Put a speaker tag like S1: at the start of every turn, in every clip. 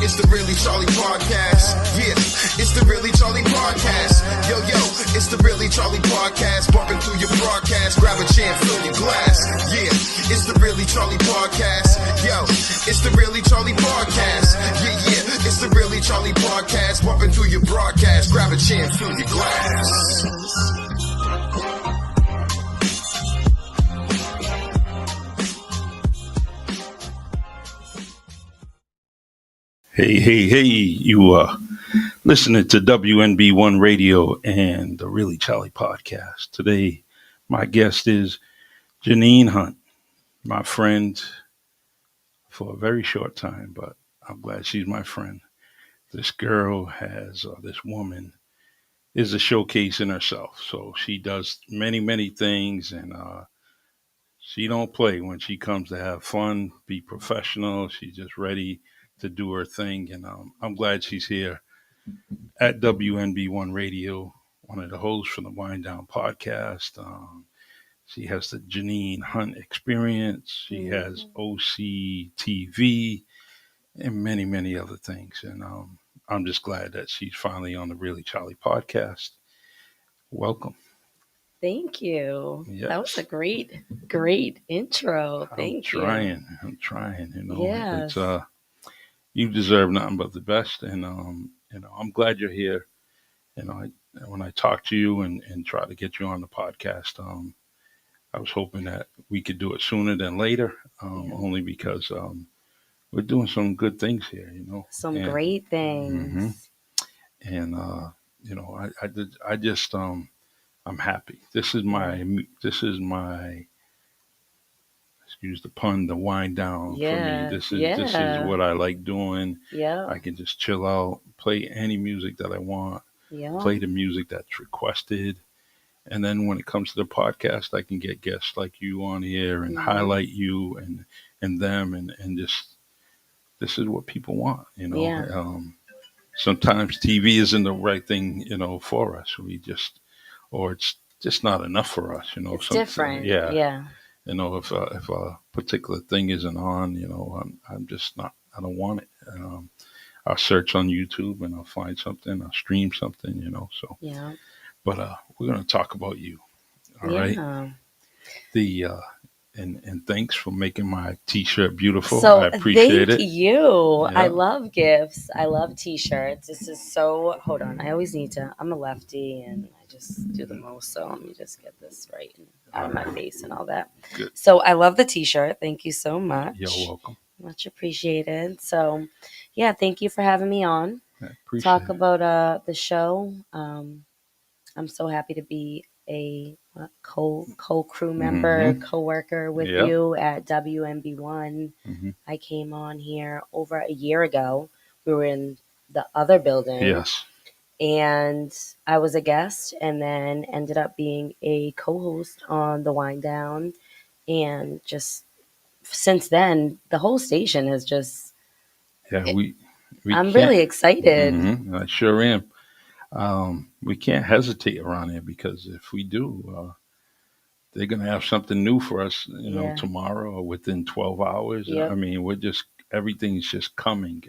S1: it's the Really Charlie Podcast. Yeah, it's the Really Charlie Podcast. Yo, it's the Really Charlie Podcast. Bumping through your broadcast, grab a chair, fill your glass. Yeah, it's the Really Charlie Podcast. Yo, it's the Really Charlie Podcast. Yeah, it's the Really Charlie Podcast. Bumping through your broadcast, grab a chair, fill your glass.
S2: Hey, you listening to WNB1 Radio and the Really Charlie Podcast. Today, my guest is Janine Hunt, my friend for a very short time, but I'm glad she's my friend. This girl this woman is a showcase in herself. So she does many things, and she don't play when she comes to have fun, be professional. She's just ready to do her thing, and I'm glad she's here at WNB1 Radio, one of the hosts from the Wind Down podcast. She has the Janine Hunt experience. She has OCTV and many other things, and I'm just glad that she's finally on the Really Charlie podcast. Welcome.
S3: Thank you.
S2: Yes.
S3: That was a great intro. Thank you.
S2: I'm trying.
S3: Yes.
S2: It's you deserve nothing but the best, and I'm glad you're here. When I talked to you and try to get you on the podcast, I was hoping that we could do it sooner than later, only because we're doing some good things here,
S3: Some great things.
S2: And I just I'm happy. This is my excuse the pun, the wind down for me. This is what I like doing.
S3: Yeah.
S2: I can just chill out, play any music that I want, play the music that's requested. And then when it comes to the podcast, I can get guests like you on here and highlight you and them and just, this is what people want, Sometimes TV isn't the right thing, for us. Or it's just not enough for us,
S3: It's different. Yeah.
S2: If a particular thing isn't on, I'm just not, I don't want it. I'll search on YouTube and I'll find something, I'll stream something, so.
S3: Yeah.
S2: But we're going to talk about you. All right. And thanks for making my T-shirt beautiful.
S3: So
S2: I appreciate it.
S3: Thank you.
S2: Yeah.
S3: I love gifts. I love T-shirts. This is so. Hold on. I always need to. I'm a lefty and I just do the most. So let me just get this right and out of my face and all that.
S2: Good.
S3: So I love the T-shirt. Thank you so much.
S2: You're welcome.
S3: Much appreciated. So, yeah, thank you for having me on.
S2: I appreciate
S3: Talk
S2: it.
S3: about the show. I'm so happy to be a co-crew member, co-worker with you at WNB1. I came on here over a year ago. We were in the other building.
S2: Yes.
S3: And I was a guest and then ended up being a co-host on the Wind Down. And just since then, the whole station has just...
S2: Yeah,
S3: I'm really excited.
S2: I sure am. We can't hesitate around here because if we do, they're going to have something new for us, tomorrow or within 12 hours.
S3: Yep.
S2: I mean, everything's just coming.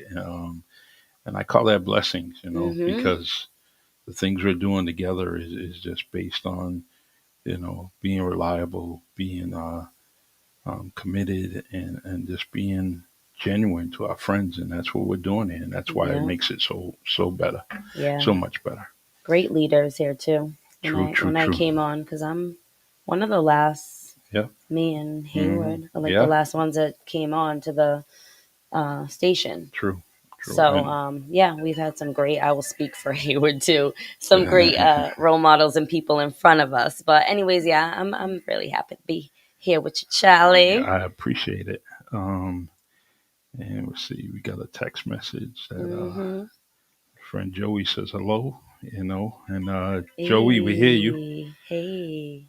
S2: And I call that blessings, because the things we're doing together is just based on, being reliable, being committed and just being genuine to our friends, and that's what we're doing here, and that's why it makes it so better, so much better.
S3: Great leaders here too. When I came on, because I'm one of the last.
S2: Yeah.
S3: Me and Hayward are the last ones that came on to the station.
S2: True.
S3: So we've had some great. I will speak for Hayward too. Some great role models and people in front of us. But anyways, I'm really happy to be here with you, Charlie.
S2: I appreciate it. And we'll see, we got a text message that friend Joey says hello, and Joey, we hear you.
S3: Hey.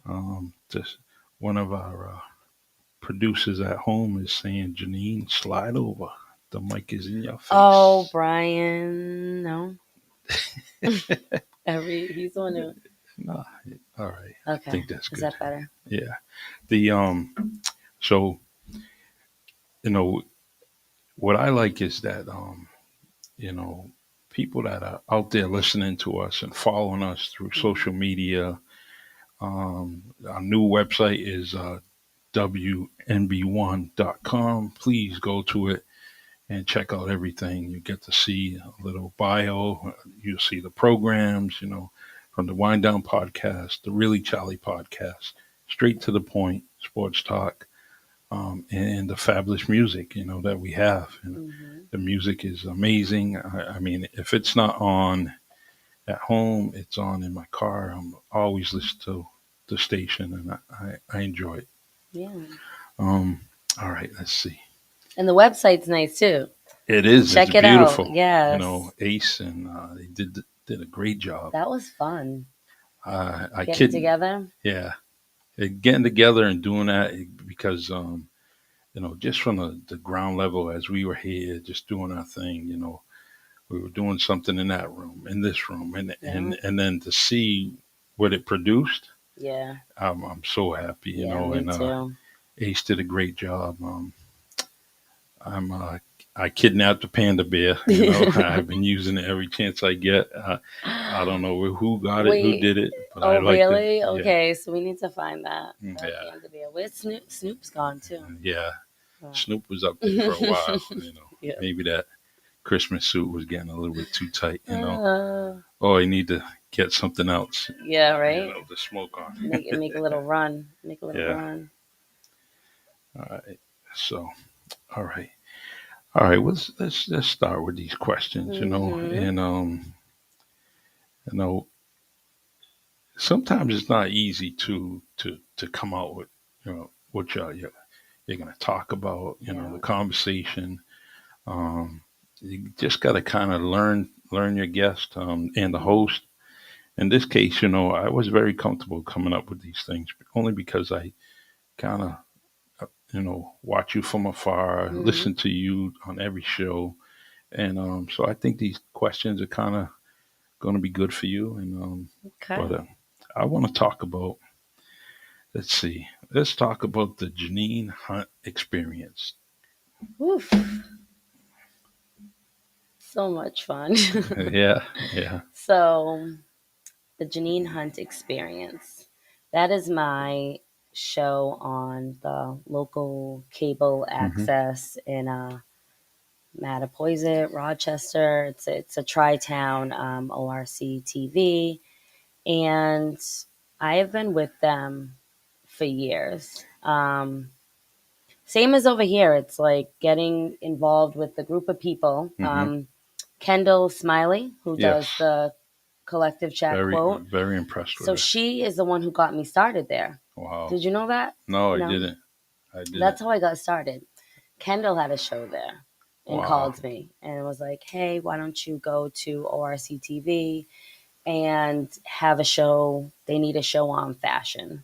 S2: Just one of our producers at home is saying, Janine, slide over. The mic is in your face.
S3: Oh, Brian, no. He's on it.
S2: No, all right.
S3: Okay.
S2: I think that's good.
S3: Is that better?
S2: Yeah. The so what I like is that people that are out there listening to us and following us through social media. Our new website is WNB1.com. Please go to it and check out everything. You get to see a little bio. You'll see the programs, from the Wind Down podcast, the Really Charlie podcast, straight to the point, sports talk, and the fabulous music, that we have. The music is amazing. I mean, if it's not on at home, it's on in my car. I'm always listening to the station, and I enjoy it.
S3: Yeah.
S2: All right, let's see.
S3: And the website's nice too.
S2: It is.
S3: Check
S2: it's
S3: it
S2: beautiful.
S3: out. Yes.
S2: Ace and they did a great job.
S3: That was fun.
S2: Getting
S3: together.
S2: Yeah, getting together and doing that because just from the ground level as we were here, just doing our thing. We were doing something in that room, in this room, and then to see what it produced.
S3: Yeah.
S2: I'm so happy.
S3: Me too.
S2: Ace did a great job. I kidnapped a panda bear. I've been using it every chance I get. I don't know who got it, who did it, but I liked
S3: really?
S2: it. Yeah.
S3: Okay, so we need to find that.
S2: Yeah.
S3: Panda bear. Where's Snoop? Snoop's gone too.
S2: Yeah. Snoop was up there for a while.
S3: Yeah.
S2: Maybe that Christmas suit was getting a little bit too tight. Oh, you need to get something else.
S3: Yeah, right.
S2: To smoke on.
S3: make a little run. Make a little run.
S2: All right. So, all right. Let's start with these questions. And sometimes it's not easy to come out with what you're going to talk about. The conversation. You just got to kind of learn your guest and the host. In this case, I was very comfortable coming up with these things only because I kind of watch you from afar, listen to you on every show. And so I think these questions are kind of going to be good for you. And but I want to talk about, let's talk about the Janine Hunt experience.
S3: Oof. So much fun.
S2: Yeah.
S3: So the Janine Hunt experience, that is my show on the local cable access in Mattapoisett, Rochester. It's a tri-town ORC TV, and I have been with them for years. Same as over here. It's like getting involved with the group of people. Kendall Smiley, who does the collective chat quote.
S2: Very impressed with
S3: So
S2: her.
S3: she is the one who got me started there.
S2: Wow.
S3: Did you know that?
S2: No, I didn't.
S3: That's how I got started. Kendall had a show there and called me and was like, hey, why don't you go to ORC TV and have a show? They need a show on fashion.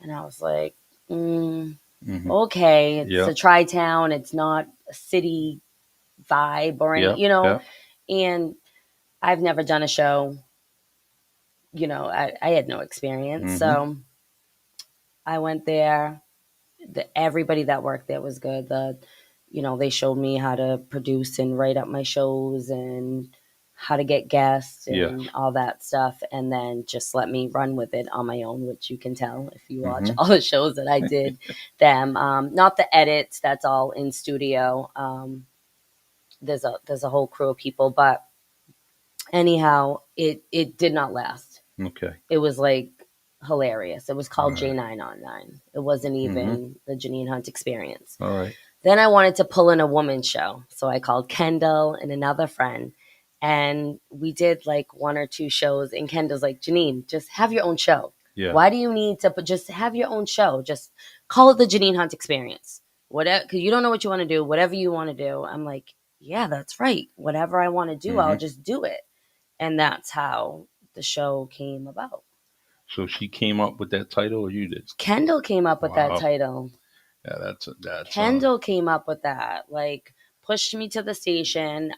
S3: And I was like, okay, it's a tri-town. It's not a city vibe or any, and I've never done a show. I had no experience. So I went there. Everybody that worked there was good. They showed me how to produce and write up my shows and how to get guests and all that stuff. And then just let me run with it on my own, which you can tell if you watch all the shows that I did them. Not the edits. That's all in studio. There's a whole crew of people, but anyhow, it did not last.
S2: Okay.
S3: It was like hilarious. It was called J9 on 9. It wasn't even the Janine Hunt experience.
S2: All right.
S3: Then I wanted to pull in a woman's show. So I called Kendall and another friend. And we did like 1 or 2 shows. And Kendall's like, Janine, just have your own show.
S2: Yeah.
S3: Why do you need to just have your own show? Just call it the Janine Hunt experience. Whatever, because you don't know what you want to do. Whatever you want to do. I'm like, yeah, that's right. Whatever I want to do, I'll just do it. And that's how the show came about.
S2: So she came up with that title, or you did?
S3: Kendall came up with that title.
S2: Yeah, that's
S3: Kendall came up with that. Like, pushed me to the station.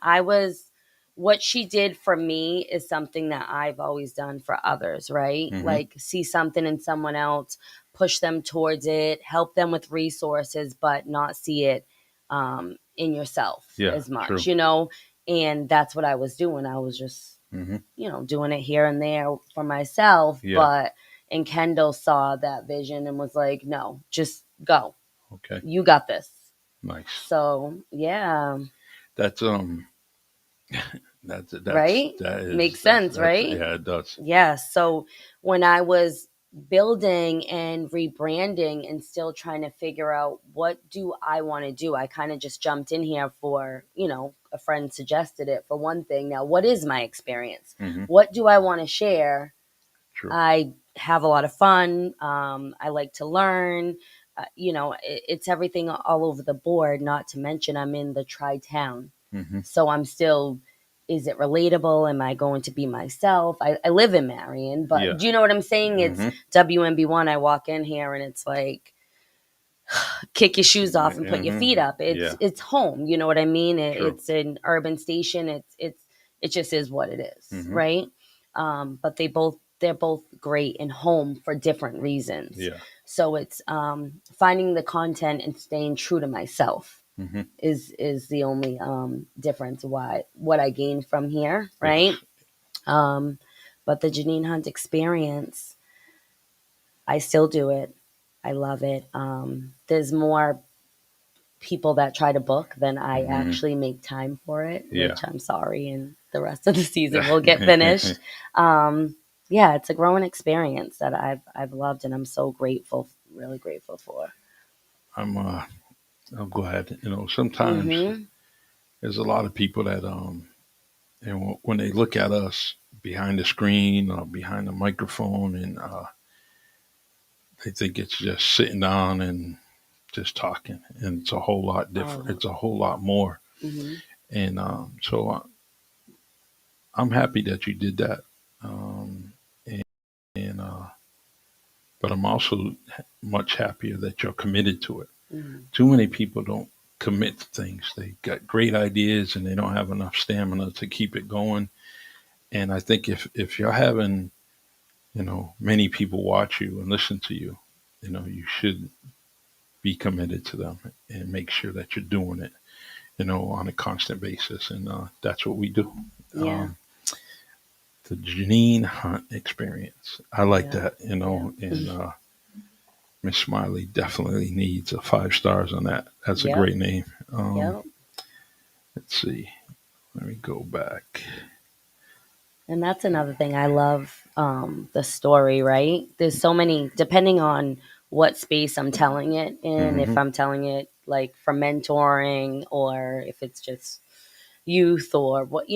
S3: What she did for me is something that I've always done for others, right? Like, see something in someone else, push them towards it, help them with resources, but not see it in yourself as much.
S2: True.
S3: And that's what I was doing. I was just, doing it here and there for myself.
S2: Yeah.
S3: But, and Kendall saw that vision and was like, no, just go.
S2: Okay.
S3: You got this.
S2: Nice.
S3: So, yeah.
S2: That's, that's
S3: right?
S2: that is,
S3: Makes sense, right?
S2: Yeah, it does.
S3: Yeah. So when I was building and rebranding and still trying to figure out what do I want to do, I kind of just jumped in here for, a friend suggested it for one thing. Now, what is my experience? What do I want to share?
S2: True.
S3: I have a lot of fun. I like to learn. It's everything all over the board, not to mention I'm in the tri-town. So I'm still, is it relatable? Am I going to be myself? I live in Marion, but do you know what I'm saying? It's WNB1. I walk in here and it's like, kick your shoes off and put your feet up. It's home. You know what I mean? It's an urban station. It just is what it is, right? But they're both great and home for different reasons.
S2: Yeah.
S3: So it's finding the content and staying true to myself is the only difference. What I gained from here, right? Yes. But the Janine Hunt experience, I still do it. I love it. There's more people that try to book than I actually make time for it, which I'm sorry, and the rest of the season will get finished. It's a growing experience that I've loved, and I'm so grateful, really grateful for.
S2: I'm glad. Sometimes there's a lot of people that and when they look at us behind the screen or behind the microphone, and they think it's just sitting down and just talking, and it's a whole lot different. It's a whole lot more. And so I'm happy that you did that. And but I'm also much happier that you're committed to it. Too many people don't commit to things. They got great ideas and they don't have enough stamina to keep it going. And I think if you're having, many people watch you and listen to you, you should be committed to them and make sure that you're doing it, on a constant basis. And that's what we do.
S3: Yeah.
S2: The Janine Hunt experience. I like that, and Miss Smiley definitely needs a 5 stars on that. That's a great name. Let's see. Let me go back.
S3: And that's another thing. I love the story, right? There's so many, depending on what space I'm telling it in, if I'm telling it like for mentoring or if it's just youth or what,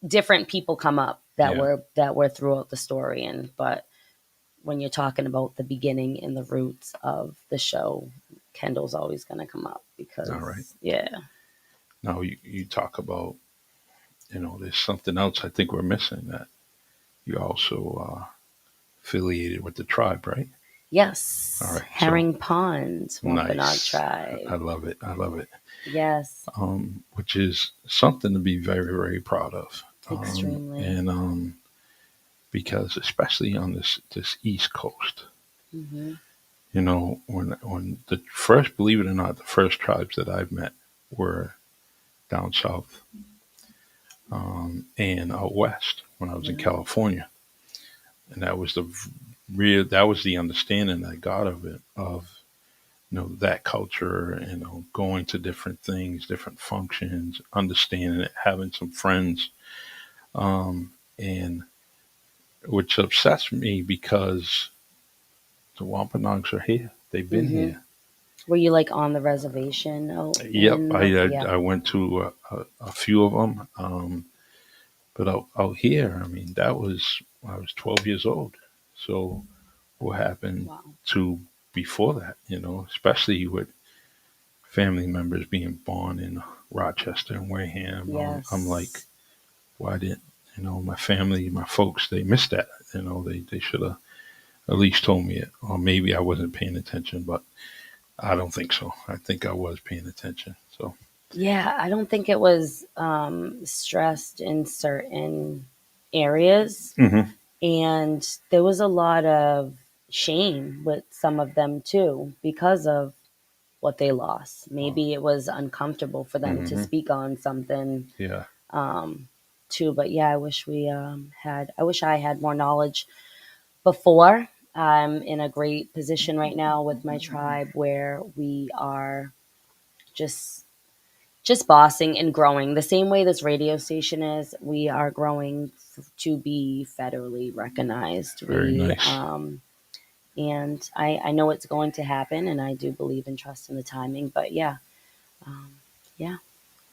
S3: different people come up that were throughout the story. But when you're talking about the beginning and the roots of the show, Kendall's always going to come up because,
S2: Now you talk about, there's something else I think we're missing, that you also affiliated with the tribe, right?
S3: Yes.
S2: All right.
S3: Herring Pond, Wampanoag
S2: Nice.
S3: Tribe.
S2: I love it.
S3: Yes.
S2: Which is something to be very, very proud of.
S3: Extremely.
S2: And because especially on this East Coast, when the first, believe it or not, the first tribes that I've met were down south and out west when I was in California, and that was the understanding I got of it, of that culture, going to different things, different functions, understanding it, having some friends, and which upsets me because the Wampanoags are here. They've been here.
S3: Were you like on the reservation?
S2: Yep, I went to a few of them, but out here, I mean, that was when I was 12 years old. So what happened to before that? Especially with family members being born in Rochester and Wareham.
S3: Yes.
S2: I'm like, why didn't my family, my folks, they missed that? They should have at least told me it, or maybe I wasn't paying attention, but I don't think so. I think I was paying attention. So
S3: yeah, I don't think it was stressed in certain areas, and there was a lot of shame with some of them too because of what they lost. Maybe it was uncomfortable for them to speak on something.
S2: Yeah.
S3: Too. But yeah, I wish I had more knowledge before. I'm in a great position right now with my tribe where we are just bossing and growing the same way this radio station is. We are growing to be federally recognized.
S2: Very nice.
S3: And I know it's going to happen, and I do believe and trust in the timing. But yeah, yeah.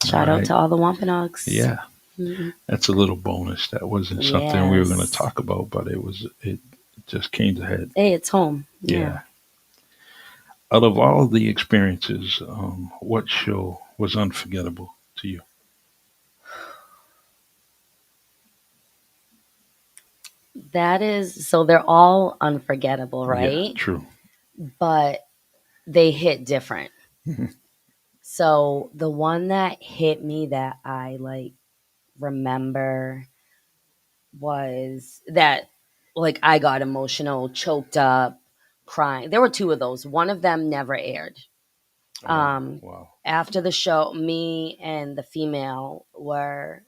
S3: Shout out to all the Wampanoags.
S2: Yeah. Mm-hmm. That's a little bonus. That wasn't something we were going to talk about, but it just came to head.
S3: Hey, it's home.
S2: Yeah. Out of all the experiences, what show was unforgettable to you?
S3: That is, so they're all unforgettable, right?
S2: Yeah, true.
S3: But they hit different. So the one that hit me that I like remember was that like I got emotional, choked up, crying. There were two of those. One of them never aired.
S2: Wow.
S3: After the show, me and the female were,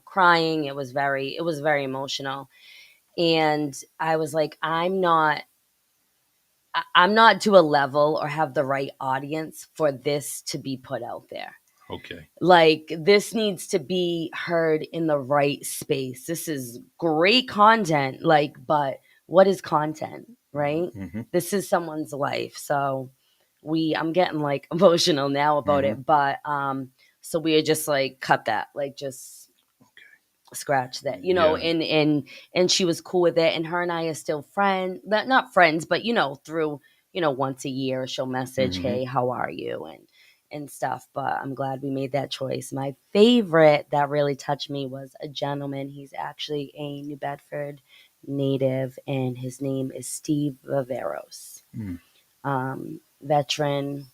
S3: crying. It was very emotional. And I was like, I'm not to a level or have the right audience for this to be put out there.
S2: Okay.
S3: Like, this needs to be heard in the right space. This is great content, like, but what is content, right? Mm-hmm. This is someone's life. So I'm getting like emotional now about it, but so we had just like cut that, like just scratch that, and she was cool with it, and her and I are still friends, not friends, but through once a year she'll message, hey, how are you, and stuff. But I'm glad we made that choice. My favorite that really touched me was a gentleman. He's actually a New Bedford native, and his name is Steve Viveros, veteran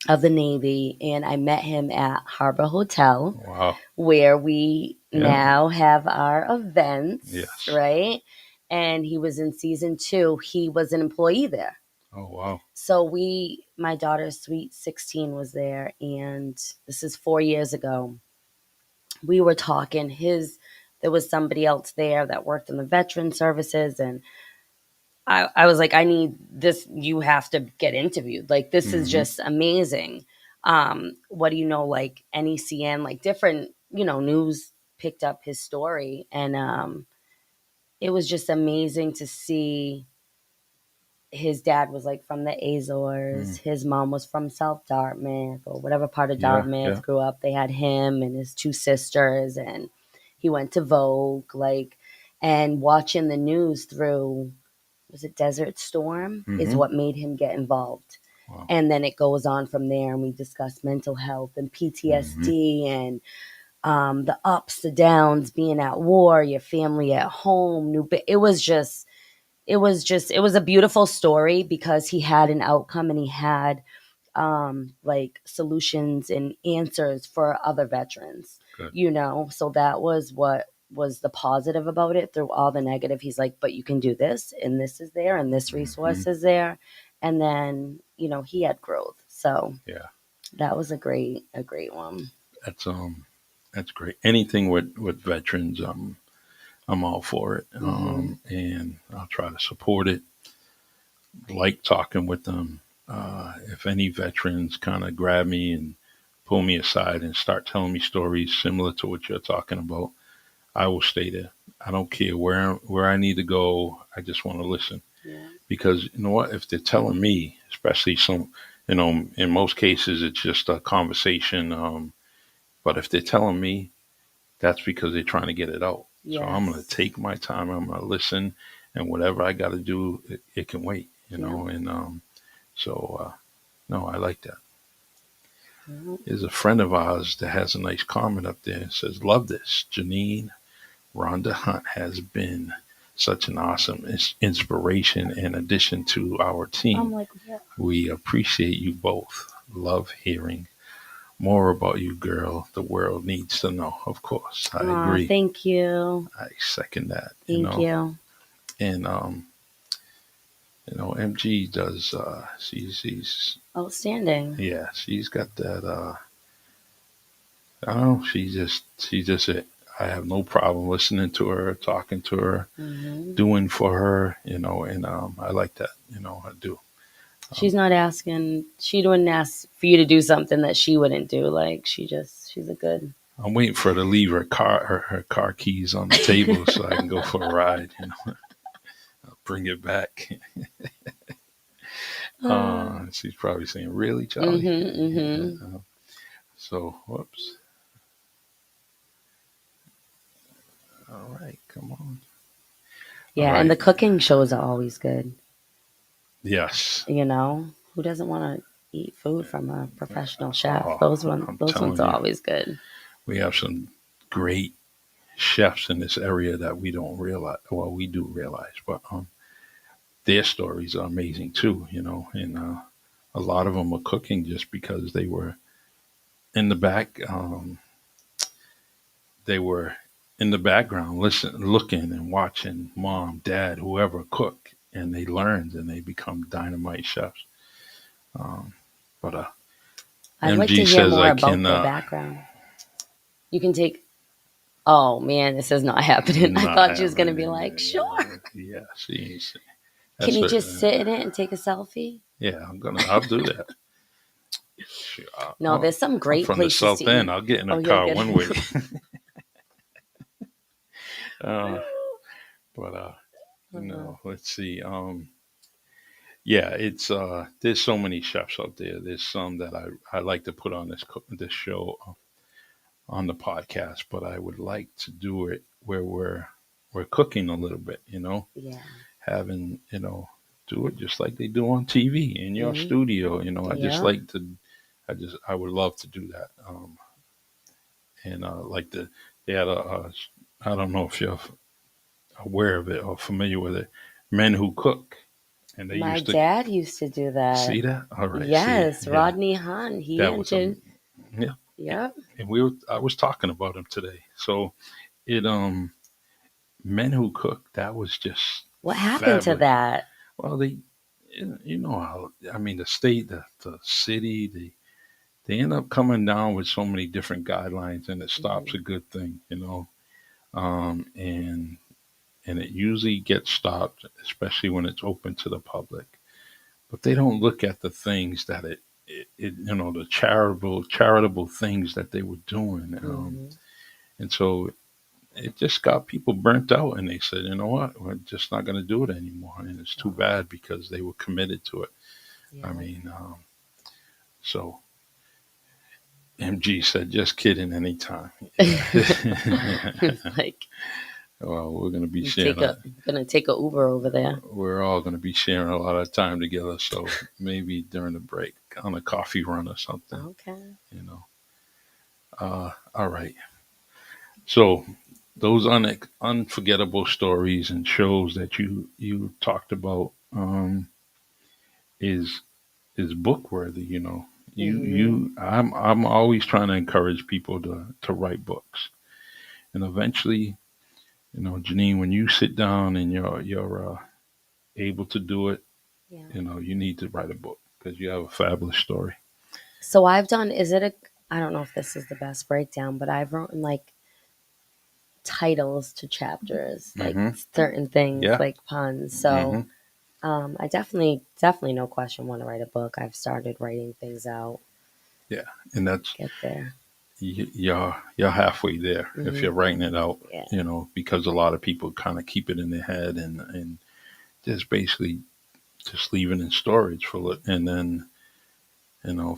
S3: of the Navy, and I met him at Harbor Hotel.
S2: Wow.
S3: Where we now have our events,
S2: yes.
S3: Right? And he was in season 2. He was an employee there.
S2: Oh, wow.
S3: So my daughter's sweet 16 was there, and this is 4 years ago. We were talking. There was somebody else there that worked in the veteran services, and I was like, I need this. You have to get interviewed. Like, this is just amazing. What do you know? Like NECN, like different, news picked up his story, and it was just amazing to see. His dad was like from the Azores. His mom was from South Dartmouth or whatever part of Dartmouth grew up. They had him and his 2 sisters, and he went to Vogue, and watching the news through. Was it Desert Storm is what made him get involved. Wow. And then it goes on from there, and we discuss mental health and PTSD and the ups, the downs, being at war, your family at home. It was a beautiful story because he had an outcome, and he had like solutions and answers for other veterans. Good. So that was what was the positive about it. Through all the negative, he's like, but you can do this, and this is there, and this resource is there. And then he had growth. So
S2: yeah,
S3: that was a great one.
S2: That's great. Anything with veterans, I'm all for it. And I'll try to support it. Like talking with them. If any veterans kind of grab me and pull me aside and start telling me stories similar to what you're talking about, I will stay there. I don't care where I need to go. I just want to listen. Yeah. Because you know what? If they're telling me, especially in most cases, it's just a conversation. But if they're telling me, that's because they're trying to get it out. Yes. So I'm going to take my time. I'm going to listen, and whatever I got to do, it can wait. And no, I like that. There's a friend of ours that has a nice comment up there. It says, love this. Janine Rhonda Hunt has been such an awesome inspiration and addition to our team. We appreciate you both. Love hearing more about you, girl. The world needs to know. Of course, I agree.
S3: Thank you.
S2: I second that.
S3: Thank you.
S2: And MG does. She's
S3: Outstanding.
S2: yeah. She's got that. I don't know. She's just it. I have no problem listening to her, talking to her,
S3: Hmm.
S2: doing for her. And I like that. I do.
S3: She's not asking. She wouldn't ask for you to do something that she wouldn't do. Like she's a good.
S2: I'm waiting for her to leave her car keys on the table so I can go for a ride. I'll bring it back. She's probably saying, "Really, Charlie?"
S3: Mm-hmm.
S2: So, whoops. All right, come on. All
S3: Yeah, and
S2: right.
S3: the cooking shows are always good.
S2: Yes.
S3: Who doesn't want to eat food from a professional chef?
S2: Oh, I'm
S3: Those ones
S2: telling
S3: are
S2: you,
S3: always good.
S2: we have some great chefs in this area that we don't realize. Well, we do realize, but their stories are amazing too. And a lot of them are cooking just because they were in the back. They were in the background, looking and watching mom, dad, whoever cook, and they learned and they become dynamite chefs. Um, but
S3: I'd like to
S2: MG
S3: hear
S2: says
S3: more
S2: I
S3: about
S2: can.
S3: their background. You can take. Oh man, this is not happening. I
S2: Not
S3: thought you was gonna
S2: having
S3: be
S2: it.
S3: like, sure.
S2: Yeah, see,
S3: Can
S2: that's
S3: you
S2: what.
S3: just sit in it and take a selfie?
S2: Yeah, I'll do that. Shoot,
S3: No, there's some
S2: I'm
S3: great
S2: from the
S3: places to
S2: South End.
S3: eat.
S2: I'll get in
S3: Oh,
S2: a
S3: you'll
S2: car
S3: get
S2: one way.
S3: it.
S2: uh, but let's see. Yeah, it's there's so many chefs out there. There's some that I like to put on this show on the podcast, but I would like to do it where we're cooking a little bit.
S3: Yeah.
S2: Having do it just like they do on TV in your
S3: Hmm.
S2: studio. I just
S3: Yeah.
S2: like to. I would love to do that. And like they had I don't know if you're aware of it or familiar with it, Men Who Cook, and they
S3: My
S2: used to
S3: dad used to do that.
S2: see that. All right, see,
S3: Yes,
S2: yeah,
S3: Rodney Hunt. He
S2: that was a
S3: entered.
S2: yeah,
S3: Yep.
S2: and I was talking about him today. So it Men Who Cook, that was just
S3: What happened to
S2: fabulous.
S3: that?
S2: Well, they, how I mean, the state, the city, they end up coming down with so many different guidelines, and it stops
S3: Hmm.
S2: a good thing, and it usually gets stopped, especially when it's open to the public. But they don't look at the things that the charitable things that they were doing,
S3: Hmm.
S2: and so it just got people burnt out, and they said, you know what, we're just not going to do it anymore, and it's too
S3: Wow.
S2: bad because they were committed to it. I
S3: Yeah.
S2: mean, so MG said, just kidding, anytime. Yeah.
S3: It's like
S2: Well, we're going to be
S3: you
S2: sharing
S3: take a gonna take a Uber over there.
S2: we're all going to be sharing a lot of time together. So maybe during the break on a coffee run or something,
S3: Okay.
S2: you know. All right. So those unforgettable stories and shows that you talked about is book worthy.
S3: Hmm.
S2: I'm always trying to encourage people to write books, and eventually, Janine, when you sit down and you're able to do it,
S3: Yeah.
S2: you need to write a book because you have a fabulous story.
S3: So I've done. Is it a? I don't know if this is the best breakdown, but I've written like titles to chapters, like
S2: Hmm.
S3: certain things,
S2: Yeah.
S3: like puns. So
S2: Hmm.
S3: I definitely, no question, want to write a book. I've started writing things out.
S2: Yeah. And that's
S3: Get there.
S2: you're halfway there if
S3: Hmm.
S2: you're writing it out.
S3: Yeah.
S2: Because a lot of people kind of keep it in their head and just basically just leave it in storage and then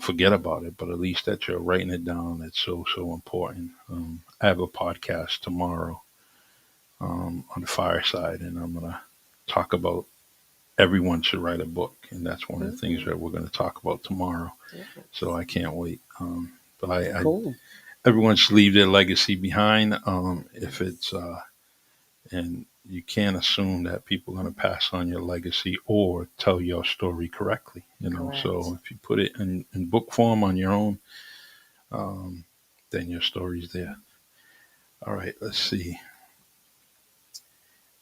S2: forget about it. But at least that you're writing it down, it's so important. I have a podcast tomorrow on the fireside, and I'm gonna talk about everyone should write a book, and that's one of the things
S3: Hmm.
S2: that we're going to talk about tomorrow. So
S3: Yes.
S2: I can't wait. But
S3: Cool.
S2: everyone should leave their legacy behind. If it's and you can't assume that people are going to pass on your legacy or tell your story correctly.
S3: Correct.
S2: So if you put it in book form on your own, um, then your story's there. All right, let's see.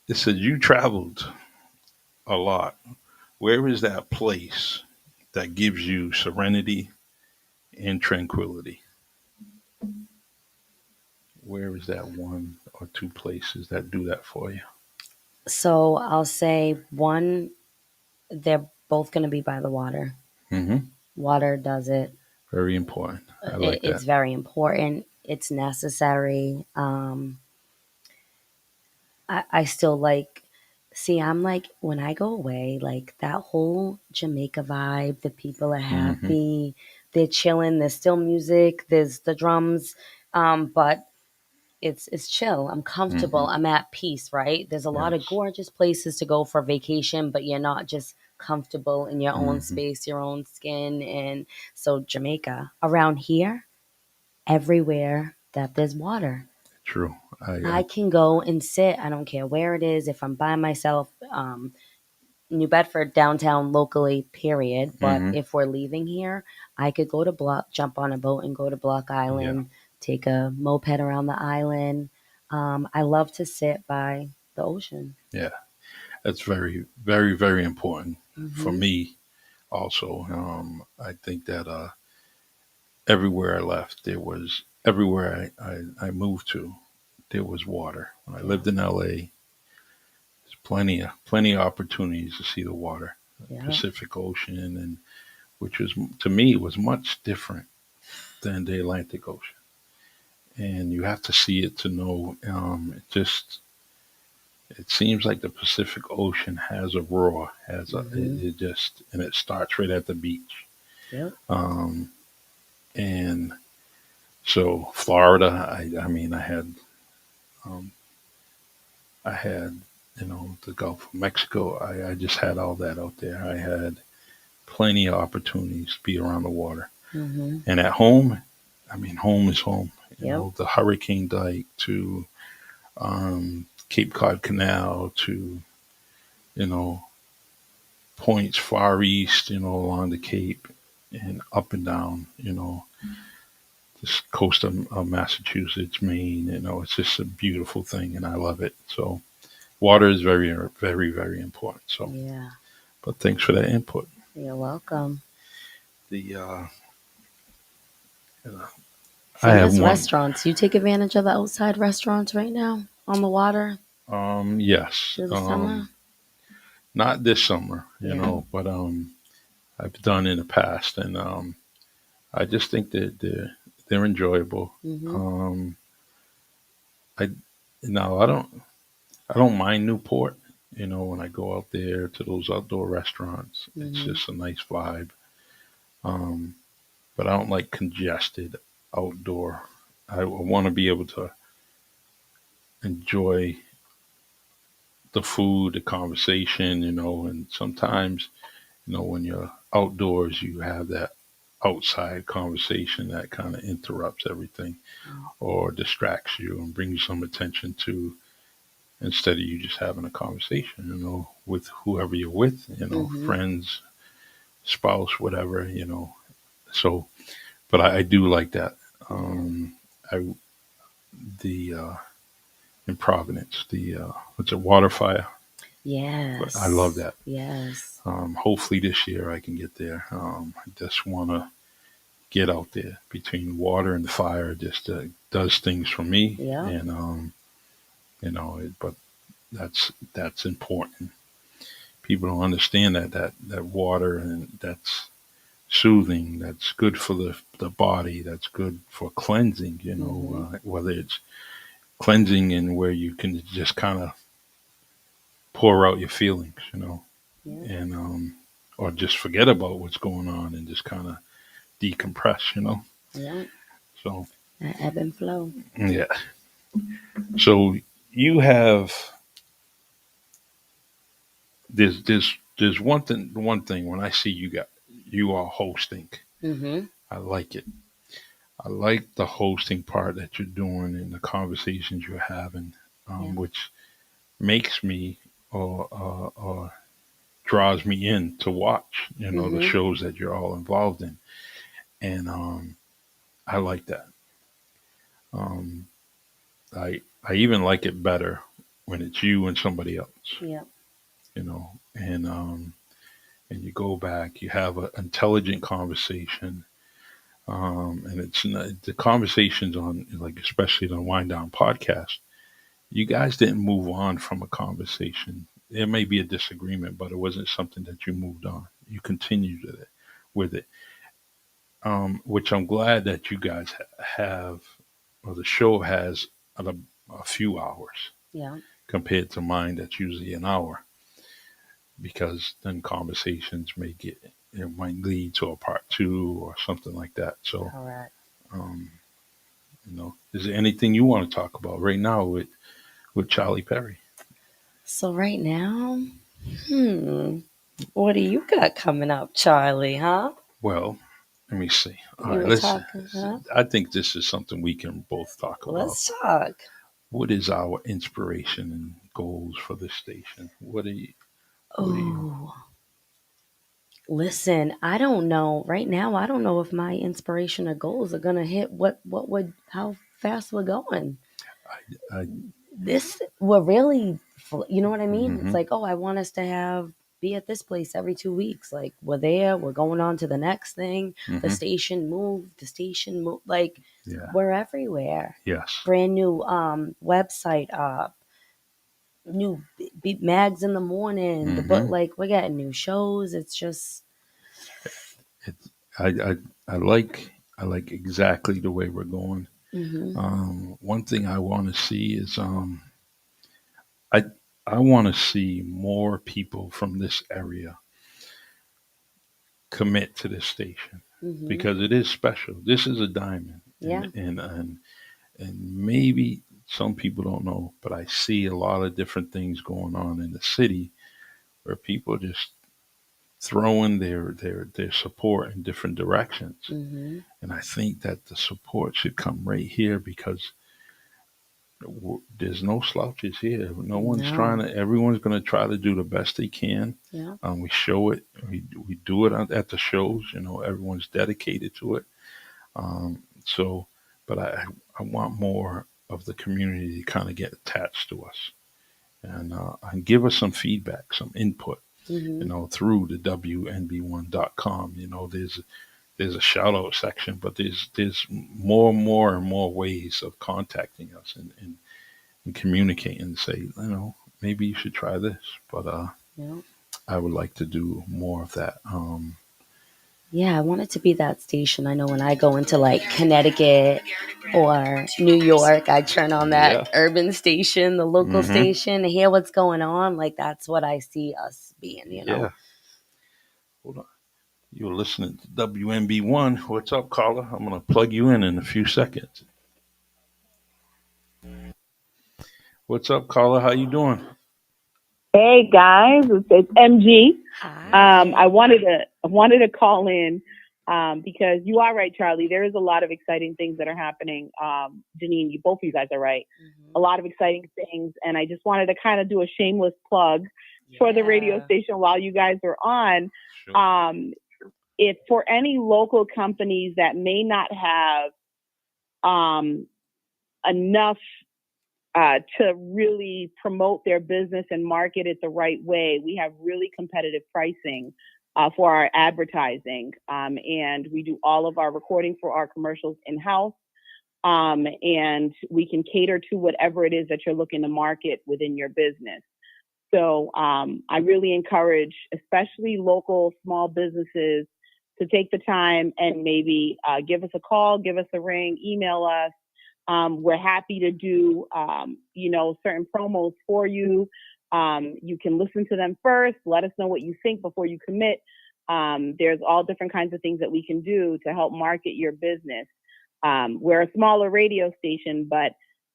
S2: It said you traveled a lot. Where is that place that gives you serenity and tranquility? Where is that one or two places that do that for you?
S3: So I'll say one, they're both going to be by the water.
S2: Mm-hmm.
S3: Water does it.
S2: Very important. I like
S3: It's
S2: that.
S3: very important. It's necessary. I still like, see, I'm like, when I go away, like that whole Jamaica vibe, the people are
S2: Mm-hmm.
S3: happy, they're chilling, there's still music, there's the drums, but it's chill. I'm
S2: Mm-hmm.
S3: comfortable. I'm at peace, right? There's a lot of
S2: Yes.
S3: gorgeous places to go for vacation, but you're not just comfortable in your own
S2: Mm-hmm.
S3: space, your own skin. And so Jamaica, around here, everywhere that there's water,
S2: True.
S3: I can go and sit. I don't care where it is. If I'm by myself, New Bedford downtown locally, period. But
S2: mm-hmm.
S3: if we're leaving here, I could go to Block, jump on a boat and go to Block
S2: Yeah.
S3: Island, take a moped around the island. I love to sit by the ocean.
S2: Yeah. That's very, very, very important for
S3: Hmm.
S2: me also. I think that everywhere I left, everywhere I moved to, there was water. When I
S3: Yeah,
S2: lived in LA, there's plenty of opportunities to see the water,
S3: yeah.
S2: Pacific Ocean, and which was to me was much different than the Atlantic Ocean. And you have to see it to know. It seems like the Pacific Ocean has a roar,
S3: Hmm.
S2: it just, and it starts right at the beach.
S3: Yep.
S2: Um, and so Florida, I mean, um, I had, the Gulf of Mexico. I just had all that out there. I had plenty of opportunities to be around the water.
S3: Hmm.
S2: And at home, I mean, home is home.
S3: Yep.
S2: The Hurricane Dike to Cape Cod Canal to, you know, points far east, along the Cape and up and down, this coast of Massachusetts, Maine. It's just a beautiful thing, and I love it. So water is very, very, very important. So,
S3: Yeah.
S2: but thanks for that input.
S3: You're welcome.
S2: The I have
S3: Famous
S2: one.
S3: restaurants. You take advantage of the outside restaurants right now on the water
S2: Yes.
S3: through the summer.
S2: Not this summer,
S3: Yeah.
S2: but I've done in the past, and I just think that they're enjoyable.
S3: Hmm.
S2: Um, I no, I don't mind Newport. When I go out there to those outdoor restaurants, it's
S3: Hmm.
S2: just a nice vibe. Um, but I don't like congested outdoor. I want to be able to enjoy the food, the conversation, and sometimes, when you're outdoors, you have that outside conversation that kind of interrupts everything or distracts you and brings some attention to, instead of you just having a conversation, with whoever you're with,
S3: Hmm.
S2: friends, spouse, whatever, So, but I do like that.
S3: Yeah.
S2: I the In Providence, the what's it, water fire. I love
S3: Yes.
S2: that.
S3: Yes.
S2: Hopefully this year I can get there. I just want to get out there between water and the fire. Just does things for me,
S3: Yep.
S2: and but that's important. People don't understand that water, and that's soothing. That's good for the body. That's good for cleansing.
S3: Hmm.
S2: Whether it's cleansing and where you can just kind of pour out your feelings,
S3: Yep.
S2: and or just forget about what's going on and just kind of decompress.
S3: Yep.
S2: So
S3: That ebb and flow.
S2: yeah. So you have there's one thing when I see you are hosting.
S3: Hmm.
S2: I like it. I like the hosting part that you're doing and the conversations you're having,
S3: Yeah.
S2: which makes me or draws me in to watch, the
S3: Hmm.
S2: shows that you're all involved in. And I like that. Um, I even like it better when it's you and somebody else,
S3: Yep.
S2: and and you go back, you have an intelligent conversation. And it's not, the conversations on, like, especially the Wind Down podcast, you guys didn't move on from a conversation. There may be a disagreement, but it wasn't something that you moved on. You continued with it, which I'm glad that you guys have, or the show has, a few hours
S3: Yeah.
S2: compared to mine that's usually an hour, because then conversations may get, it might lead to a part two or something like that. So,
S3: Correct.
S2: um, is there anything you want to talk about right now with Charlie Perry?
S3: So right now, what do you got coming up, Charlie? Huh?
S2: Well, let me see. All
S3: You
S2: right,
S3: were
S2: let's.
S3: talking, huh?
S2: I think this is something we can both talk about.
S3: Let's talk.
S2: What is our inspiration and goals for this station? What do you?
S3: Oh, listen, I don't know. Right now, I don't know if my inspiration or goals are gonna hit how fast we're going.
S2: I
S3: We're really, you know what I mean? It's
S2: hmm
S3: like, oh, I want us to be at this place every 2 weeks. Like, we're there, we're going on to the next thing. The
S2: hmm
S3: station moved, like,
S2: Yeah.
S3: we're everywhere.
S2: Yes.
S3: Brand new website new mags in the morning, the book,
S2: hmm
S3: like, we're getting new shows. It's just,
S2: It's I like exactly the way we're going.
S3: hmm
S2: One thing I want to see is I I want to see more people from this area commit to this station,
S3: hmm
S2: because it is special. This is a diamond,
S3: yeah,
S2: and maybe some people don't know, but I see a lot of different things going on in the city where people just throwing their support in different directions.
S3: hmm
S2: And I think that the support should come right here, because there's no slouches here. No one's trying
S3: no,
S2: to. Everyone's going to try to do the best they can.
S3: yeah,
S2: We show it. We do it at the shows. Everyone's dedicated to it. So, but I want more of the community to kind of get attached to us, and give us some feedback, some input.
S3: hmm
S2: Through the WNB1.com. There's a shout out section, but there's more and more ways of contacting us, and communicating and say, maybe you should try this. But
S3: yeah.
S2: I would like to do more of that.
S3: Yeah, I want it to be that station. I know when I go into like Connecticut or New York, I turn on
S2: Yeah.
S3: that urban station, the local
S2: Mm-hmm.
S3: station, to hear what's going on. Like, that's what I see us being.
S2: Yeah. Hold on. You're listening to WNB1. What's up, caller? I'm going to plug you in a few seconds. What's up, caller? How you doing?
S4: Hey guys, it's MG.
S3: Hi.
S4: I wanted to call in because you are right, Charlie. There is a lot of exciting things that are happening. Janine, both of you guys are right. A
S3: hmm
S4: lot of exciting things, and I just wanted to kind of do a shameless plug for the radio
S3: Yeah.
S4: station while you guys are on.
S2: Sure.
S4: If for any local companies that may not have enough to really promote their business and market it the right way, we have really competitive pricing for our advertising. And we do all of our recording for our commercials in house. And we can cater to whatever it is that you're looking to market within your business. So I really encourage, especially local small businesses, to take the time and maybe give us a call, give us a ring, email us. We're happy to do, certain promos for you. You can listen to them first. Let us know what you think before you commit. There's all different kinds of things that we can do to help market your business. We're a smaller radio station, but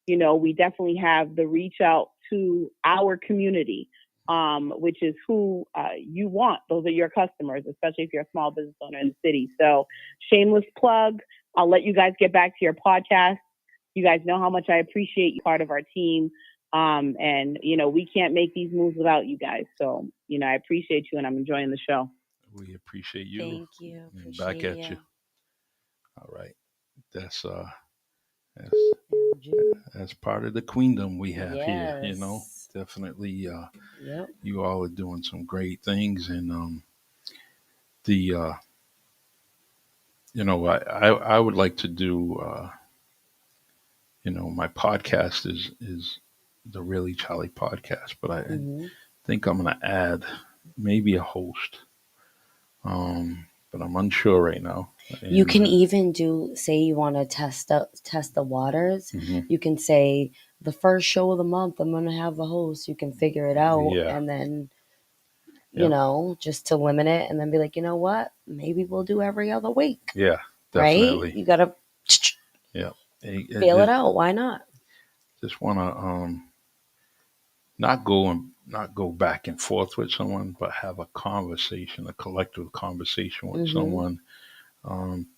S4: we definitely have the reach out to our community, which is who you want. Those are your customers, especially if you're a small business owner in the city. So, shameless plug. I'll let you guys get back to your podcast. You guys know how much I appreciate you, part of our team. And we can't make these moves without you guys. So, I appreciate you and I'm enjoying the show.
S2: We appreciate you.
S3: Thank you.
S2: And back
S3: Appreciate
S2: at you.
S3: you.
S2: All right. That's that's
S3: MG.
S2: that's part of the queendom we have here.
S3: Yes.
S2: Definitely.
S3: Yep.
S2: You all are doing some great things, and the I would like to do my podcast is the Really Charlie podcast, but I
S3: Hmm.
S2: think I'm going to add maybe a host, but I'm unsure right now.
S3: You
S2: And
S3: can even do, say you want to test the waters.
S2: mhm.
S3: You can say the first show of the month I'm going to have a host. You can figure it out,
S2: Yeah,
S3: and then
S2: yeah,
S3: just to limit it, and then be like, you know what? Maybe we'll do every other week,
S2: yeah,
S3: right?
S2: definitely.
S3: You gotta
S2: Yeah,
S3: feel it out. Why not?
S2: just want to not go back and forth with someone, but have a conversation, a collective conversation with
S3: Hmm.
S2: someone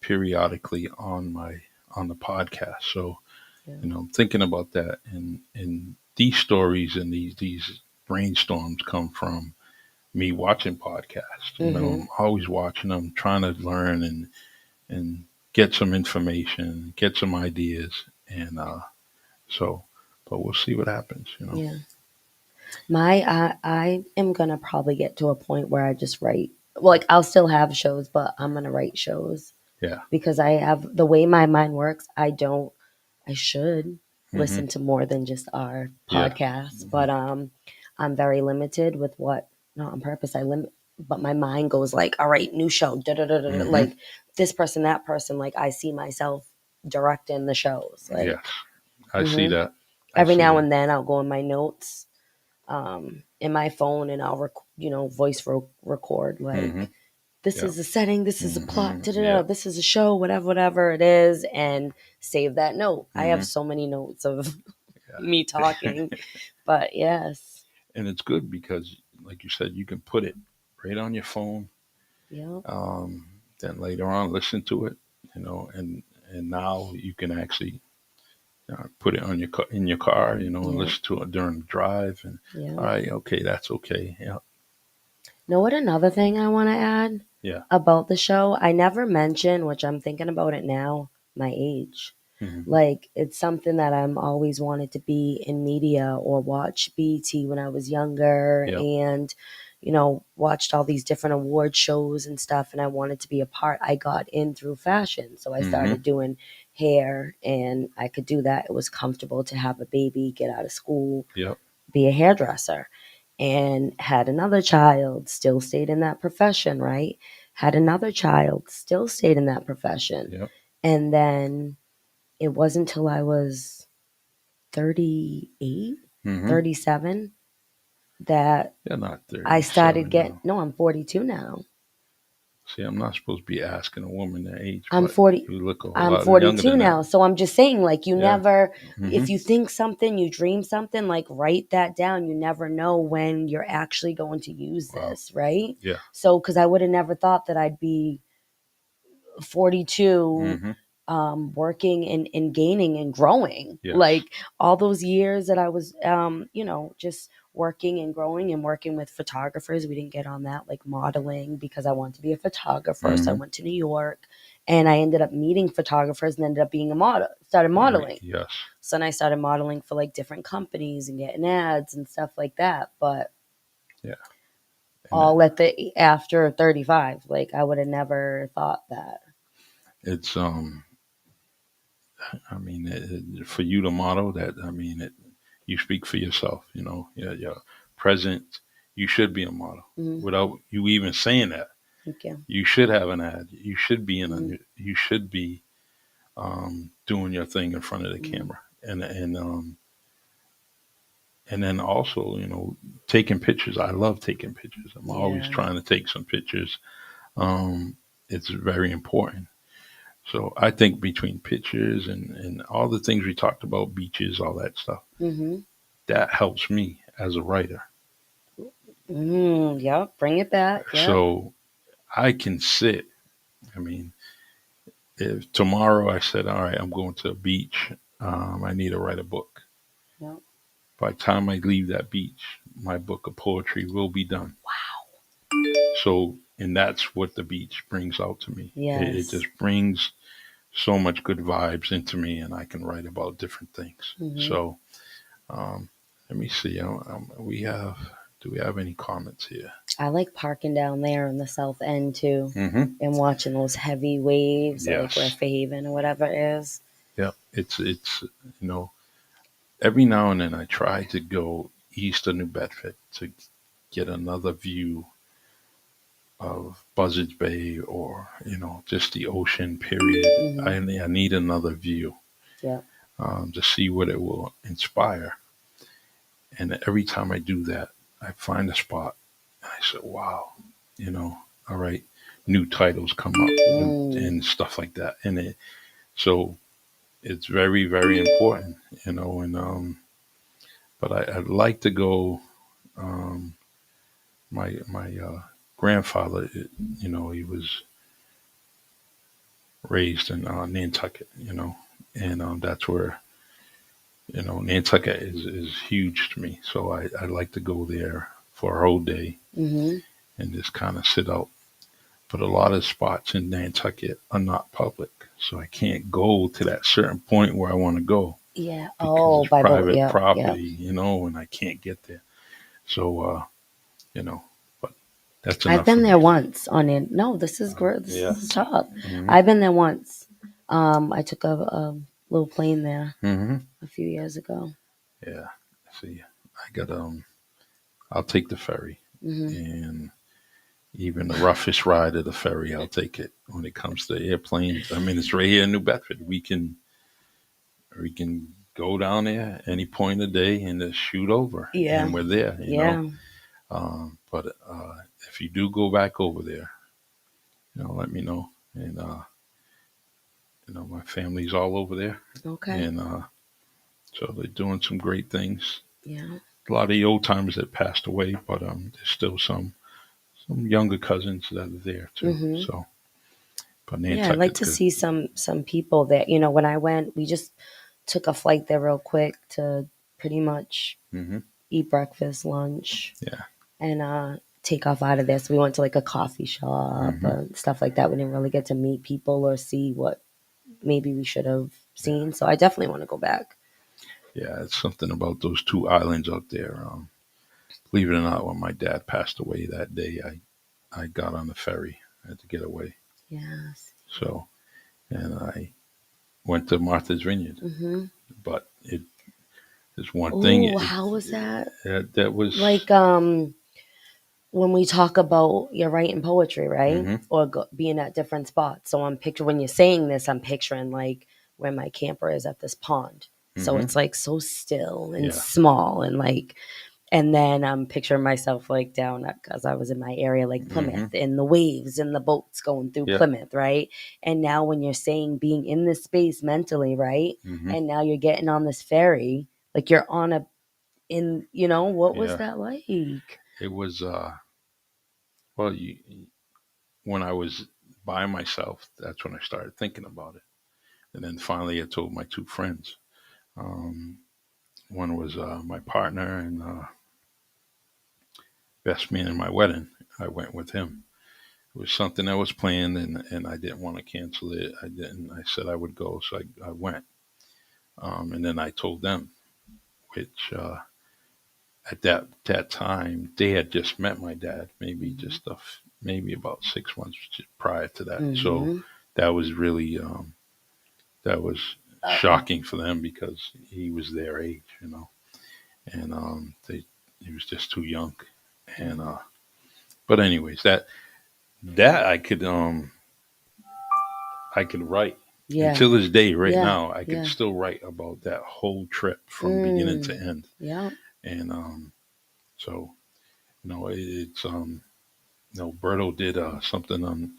S2: periodically on the podcast. So
S3: Yeah.
S2: I'm thinking about that, and these stories and these brainstorms come from me watching podcasts.
S3: Hmm.
S2: I'm always watching them, trying to learn and get some information, get some ideas, and so. But we'll see what happens.
S3: Yeah. I am gonna probably get to a point where I just write. Well, like I'll still have shows, but I'm gonna write shows
S2: Yeah.
S3: because I have the way my mind works. I should
S2: Hmm.
S3: listen to more than just our
S2: Yeah.
S3: podcast,
S2: Hmm.
S3: but I'm very limited with what, not on purpose. I limit, but my mind goes like, all right, new show, da da da da, da,
S2: Hmm.
S3: like this person, that person. Like I see myself directing the shows. Like
S2: Yes. I see
S3: hmm
S2: that. I
S3: every
S2: see
S3: now
S2: that.
S3: and then I'll go in my notes in my phone, and I'll voice record
S2: Hmm.
S3: like this
S2: Yeah.
S3: is a setting, this is a plot,
S2: Hmm.
S3: da, da, da,
S2: Yeah.
S3: this is a show, whatever it is, and save that note. I have
S2: Hmm.
S3: so many notes of me
S2: Yeah.
S3: talking, but yes,
S2: And it's good because, like you said, you can put it right on your phone.
S3: yeah,
S2: Then later on, listen to it. And now you can actually put it on in your car. And
S3: yeah,
S2: listen to it during the drive. And
S3: yeah.
S2: all right, okay, that's okay. Yeah.
S3: Know what? Another thing I want to add
S2: Yeah.
S3: about the show, I never mentioned, which I'm thinking about it now, my age.
S2: Hmm.
S3: Like it's something that I'm always wanted to be in media or watch BT when I was younger,
S2: Yeah.
S3: and watched all these different award shows and stuff, and I wanted to be a part. I got in through fashion, so I
S2: Hmm.
S3: started doing hair, and I could do that. It was comfortable to have a baby, get out of school,
S2: Yep.
S3: be a hairdresser, and had another child, still stayed in that profession, right? Had another child, still stayed in that profession.
S2: Yep.
S3: And then it wasn't until I was 38,
S2: Hmm.
S3: 37 that
S2: You're not
S3: I started
S2: 37
S3: getting,
S2: now.
S3: no, I'm 42 now.
S2: See, I'm not supposed to be asking a woman their age,
S3: I'm
S2: but
S3: 40.
S2: you look a whole
S3: I'm
S2: lot younger
S3: 42
S2: than that.
S3: now. So I'm just saying, like, you
S2: Yeah.
S3: never,
S2: Hmm.
S3: if you think something, you dream something, like, write that down. You never know when you're actually going to use
S2: Wow.
S3: this, right?
S2: Yeah.
S3: So, because I would have never thought that I'd be 42,
S2: Hmm.
S3: working and gaining and growing.
S2: Yes.
S3: Like all those years that I was, just working and growing and working with photographers. We didn't get on that, like modeling, because I wanted to be a photographer. So I
S2: Hmm.
S3: went to New York, and I ended up meeting photographers and ended up being a model, started modeling.
S2: Yes.
S3: So then I started modeling for like different companies and getting ads and stuff like that. But
S2: Yeah. And
S3: all at the after 35, like I would have never thought that.
S2: it's I mean, for you to model that, I mean, you speak for yourself. Your present, you should be a model
S3: Mhm.
S2: without you even saying that.
S3: Thank you.
S2: You should have an ad. You should be
S3: Mhm.
S2: you should be doing your thing in front of the
S3: Mhm.
S2: camera, and then also, taking pictures. I love taking pictures. I'm always
S3: Yeah.
S2: trying to take some pictures. Um, it's very important. So I think between pictures and all the things we talked about, beaches, all that stuff,
S3: Mhm.
S2: that helps me as a writer.
S3: Yep. Bring it back. Yep.
S2: So I can sit. I mean, if tomorrow I said, all right, I'm going to a beach, I need to write a book.
S3: Yep.
S2: By the time I leave that beach, my book of poetry will be done. So, and that's what the beach brings out to me. It
S3: Yes.
S2: just brings so much good vibes into me, and I can write about different things.
S3: Mhm.
S2: So, let me see. We have Do we have any comments here?
S3: I like parking down there in the South End too,
S2: Mm-hmm.
S3: and watching those heavy waves, like where
S2: Yes.
S3: Fairhaven or whatever is.
S2: Yeah. It's every now and then I try to go east of New Bedford to get another view of Buzzards Bay or just the ocean. Period. I need another view.
S3: Yeah.
S2: To see what it will inspire. And every time I do that, I find a spot. I say, wow, all right, new titles come up and stuff like that. And so it's very, very important, and but I'd like to go. My grandfather, he was raised in Nantucket, and that's where, Nantucket is huge to me. So I like to go there for a whole day and just kind of sit out. But a lot of spots in Nantucket are not public, so I can't go to that certain point where I want to go
S3: Yeah.
S2: because it's
S3: By the
S2: private
S3: yeah,
S2: property, and I can't get there. So, but that's
S3: I've
S2: enough for
S3: been
S2: me.
S3: there once on it. No, this is great. This
S2: Yeah.
S3: is talk.
S2: Mm-hmm.
S3: I've been there once. I took a little plane there
S2: Mm-hmm.
S3: a few years ago.
S2: Yeah. See, I got I'll take the ferry,
S3: Hmm.
S2: and even the roughest ride of the ferry, I'll take it. When it comes to airplanes, I mean, it's right here in New Bedford. We can go down there any point of the day and just shoot over,
S3: Yeah.
S2: and we're there.
S3: Yeah.
S2: But if you do go back over there, let me know. And my family's all over there,
S3: Okay.
S2: and so they're doing some great things.
S3: Yeah.
S2: A lot of the old timers that passed away, but there's still some younger cousins that are there too. So, but
S3: Yeah, I'd like
S2: Nantucket's
S3: to
S2: good.
S3: see some people that, when I went, we just took a flight there real quick to pretty much
S2: Mm-hmm.
S3: eat breakfast, lunch,
S2: Yeah.
S3: and take off out of there. So we went to like a coffee shop
S2: Mm-hmm.
S3: or stuff like that. We didn't really get to meet people or see what maybe we should have seen. So I definitely want to go back.
S2: Yeah, it's something about those two islands out there. Believe it or not, when my dad passed away that day, I got on the ferry. I had to get away.
S3: Yes.
S2: So, and I went to Martha's Vineyard,
S3: Mm-hmm.
S2: but there's one thing.
S3: Oh, how was that?
S2: That was
S3: Like, when we talk about you're writing poetry, right?
S2: Mm-hmm.
S3: Or being at different spots. So when you're saying this, I'm picturing like where my camper is at this pond. So
S2: Mm-hmm.
S3: it's like so still and
S2: Yeah.
S3: small and like, and then I'm picturing myself like down because I was in my area, like Plymouth,
S2: Mm-hmm.
S3: and the waves and the boats going through
S2: Yeah.
S3: Plymouth, right? And now when you're saying being in this space mentally, right?
S2: Mm-hmm.
S3: And now you're getting on this ferry, like you're on what was
S2: Yeah.
S3: that like?
S2: It was well, when I was by myself, that's when I started thinking about it. And then finally, I told my two friends. Um, One was my partner and best man in my wedding. I went with him. It was something that was planned, and I didn't want to cancel it. I didn't. I said I would go, so I went. And then I told them, which at that time they had just met my dad, maybe just maybe about 6 months prior to that. So
S3: Mm-hmm.
S2: that was really that was shocking for them because he was their age, and he was just too young, and but anyways, that I could write.
S3: Yeah.
S2: Until this day, right
S3: Yeah.
S2: now, I can
S3: Yeah.
S2: still write about that whole trip from beginning to end.
S3: Yeah.
S2: And so, it's Berto did something on,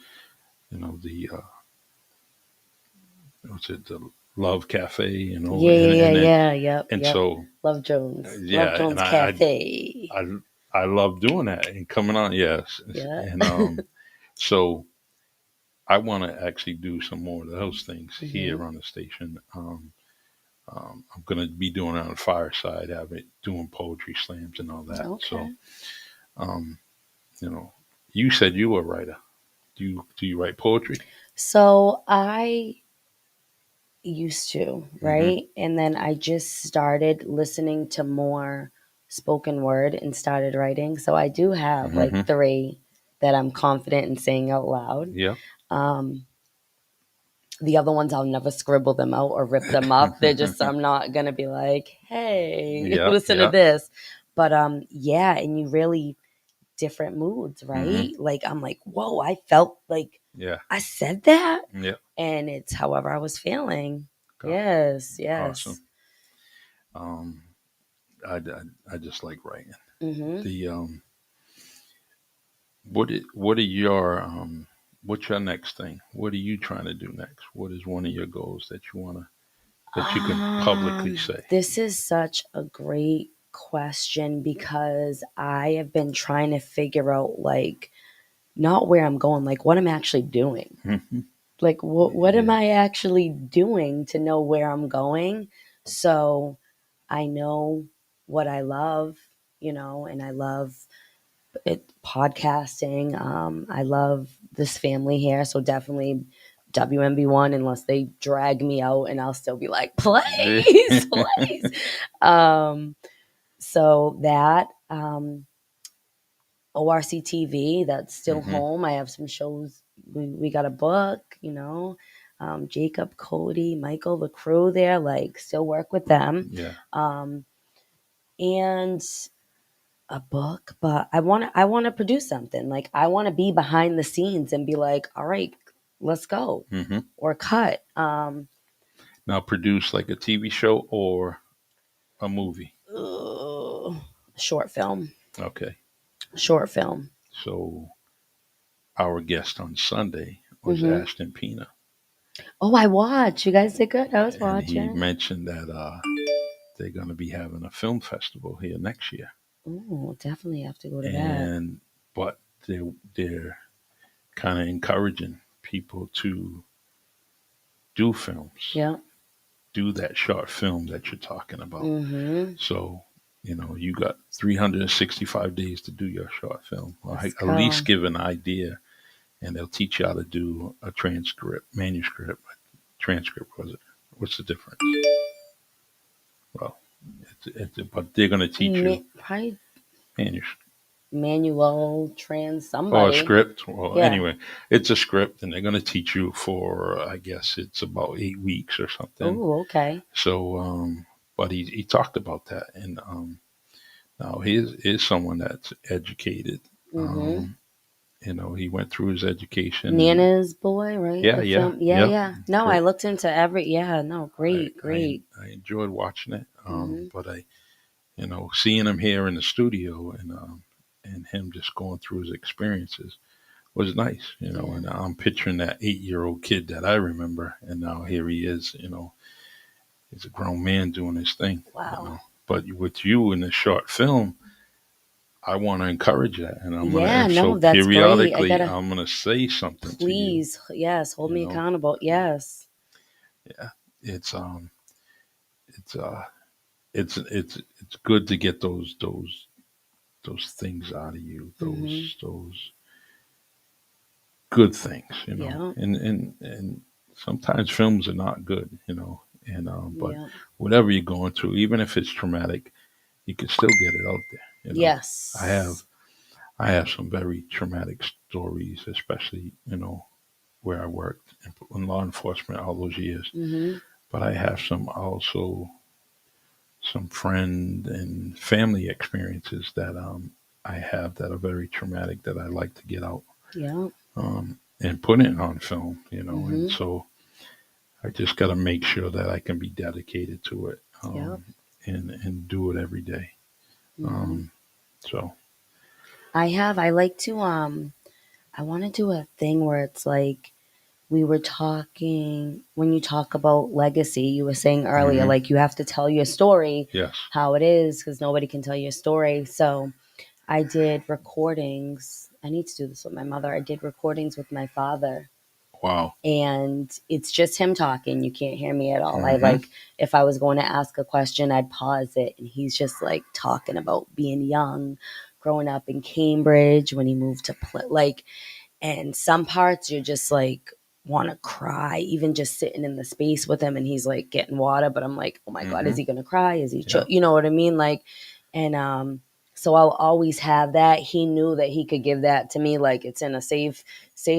S2: the what's it, the Love Cafe,
S3: Yeah.
S2: and then
S3: Yeah. Yep.
S2: and
S3: Yep.
S2: so
S3: Love Jones. Love
S2: yeah, and
S3: Jones Cafe.
S2: I love doing that and coming on, yes,
S3: Yeah.
S2: and so I want to actually do some more of those things here on the station. I'm going to be doing it on the fireside, doing poetry slams and all that.
S3: Okay.
S2: So, um, you know, you said you were a writer. Do you write poetry?
S3: So I used to,
S2: Mm-hmm.
S3: right? And then I just started listening to more spoken word and started writing. So I do have like 3 that I'm confident in saying out loud.
S2: Yeah.
S3: The other ones, I'll never scribble them out or rip them up. They're just, I'm not going to be like, hey, listen to this. But yeah, and you really, different moods, right? Like, I'm like, whoa, I felt like I said that.
S2: Yeah.
S3: And it's however I was feeling. Yes.
S2: Awesome. I just like writing. The what are your what's your next thing? What are you trying to do next? What is one of your goals that you can publicly say?
S3: This is such a great question because I have been trying to figure out, like, not where I'm going, like what I'm actually doing. Like what am I actually doing to know where I'm going? So I know what I love, and I love it, podcasting. I love this family here, so definitely WNB1, unless they drag me out, and I'll still be like, please, please. So that ORC TV, that's still home. I have some shows. We got a book, Jacob, Cody, Michael, the crew there, like still work with them.
S2: Yeah.
S3: And a book, but I want to produce something. Like I want to be behind the scenes and be like, all right, let's go or cut.
S2: Now produce like a TV show or a movie.
S3: Short film.
S2: Okay.
S3: Short film.
S2: So our guest on Sunday was Ashton Pina.
S3: Oh, I watched. You guys did good. I was watching.
S2: And he mentioned that they're going to be having a film festival here next year.
S3: Oh, definitely have to go to that.
S2: But they're kind of encouraging people to do films.
S3: Yeah.
S2: Do that short film that you're talking about. So, you got 365 days to do your short film. Or at least give an idea, and they'll teach you how to do a manuscript. Was it? What's the difference? Well, but they're going to teach you manuscript.
S3: Manual somebody.
S2: Or a script. Well, anyway, it's a script, and they're going to teach you for, I guess it's about 8 weeks or something.
S3: Oh, okay.
S2: So, but he talked about that, and now he is someone that's educated. He went through his education.
S3: Nana's Boy, right?
S2: Yeah.
S3: No, I looked into great.
S2: I enjoyed watching it, but seeing him here in the studio and him just going through his experiences was nice, and I'm picturing that 8-year-old kid that I remember, and now here he is, he's a grown man doing his thing.
S3: Wow.
S2: But with you in the short film, I want to encourage that, and I'm
S3: that's
S2: periodically
S3: great.
S2: I'm going to say something.
S3: Please,
S2: to you.
S3: Yes, hold me accountable. Yes.
S2: Yeah, it's good to get those things out of you, those good things, and sometimes films are not good, but whatever you're going through, even if it's traumatic, you can still get it out there.
S3: Yes.
S2: I have some very traumatic stories, especially, where I worked in law enforcement all those years. But I have some friend and family experiences that I have that are very traumatic that I like to get out.
S3: Yeah.
S2: And put it on film, and so I just got to make sure that I can be dedicated to it, and do it every day. So
S3: I like to I want to do a thing where it's like we were talking, when you talk about legacy, you were saying earlier, like you have to tell your story, how it is, because nobody can tell your story. So I did recordings. I need to do this with my mother. I did recordings with my father.
S2: Wow.
S3: And it's just him talking. You can't hear me at all. I if I was going to ask a question, I'd pause it. And he's just like talking about being young, growing up in Cambridge when he moved to and some parts you're just like want to cry, even just sitting in the space with him. And he's like getting water, but I'm like, oh my God, is he going to cry? Is he, you know what I mean? Like, And so I'll always have that. He knew that he could give that to me, like it's in a save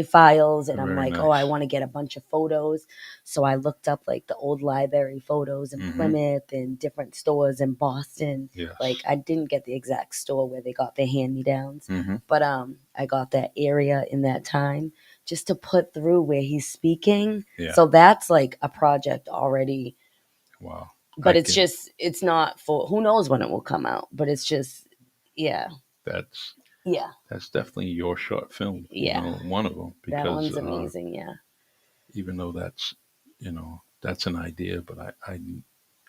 S3: files, and I'm
S2: Very
S3: like, oh, I
S2: nice.
S3: want to get a bunch of photos. So I looked up like the old library photos in Plymouth and different stores in Boston.
S2: Yes.
S3: Like I didn't get the exact store where they got their hand-me-downs,
S2: Mm-hmm.
S3: but I got that area in that time just to put through where he's speaking.
S2: Yeah.
S3: So that's like a project already.
S2: Wow.
S3: But it's not for, who knows when it will come out, but it's just, yeah.
S2: That's
S3: Yeah.
S2: That's definitely your short film.
S3: Yeah.
S2: You know, one of them, because
S3: That one's amazing. Yeah.
S2: even though that's, that's an idea, but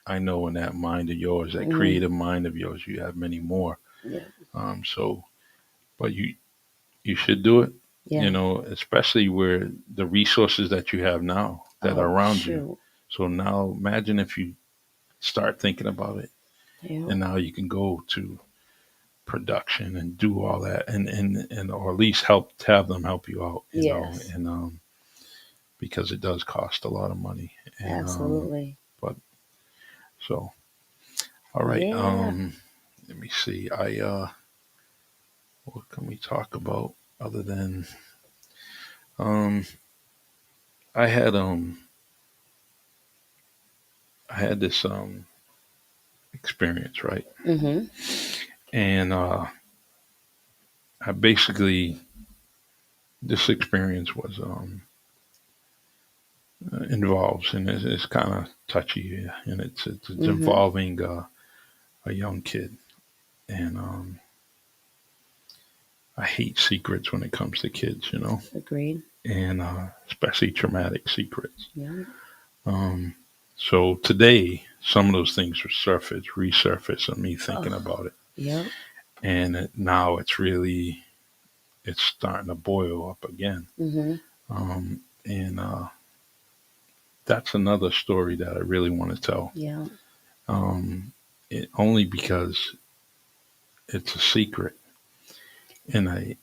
S2: I know in that mind of yours, that creative mind of yours, you have many more.
S3: Yeah.
S2: So, but you should do it.
S3: Yeah.
S2: You know, especially where the resources that you have now that are around you. So now imagine if you start thinking about it, and now you can go to production and do all that, and or at least have them help you out, you know, and because it does cost a lot of money. And,
S3: absolutely.
S2: But so, all right.
S3: Yeah.
S2: Let me see. What can we talk about other than um, I had this experience, right?
S3: Mm-hmm.
S2: And I basically, this experience was involves, and it's kind of touchy, and it's involving a young kid, and I hate secrets when it comes to kids, you know,
S3: Agreed.
S2: and especially traumatic secrets.
S3: Yeah.
S2: So today, some of those things resurface of me thinking about it,
S3: Yeah.
S2: and now it's starting to boil up again.
S3: Mm-hmm.
S2: And that's another story that I really want to tell.
S3: Yeah.
S2: Only because it's a secret, and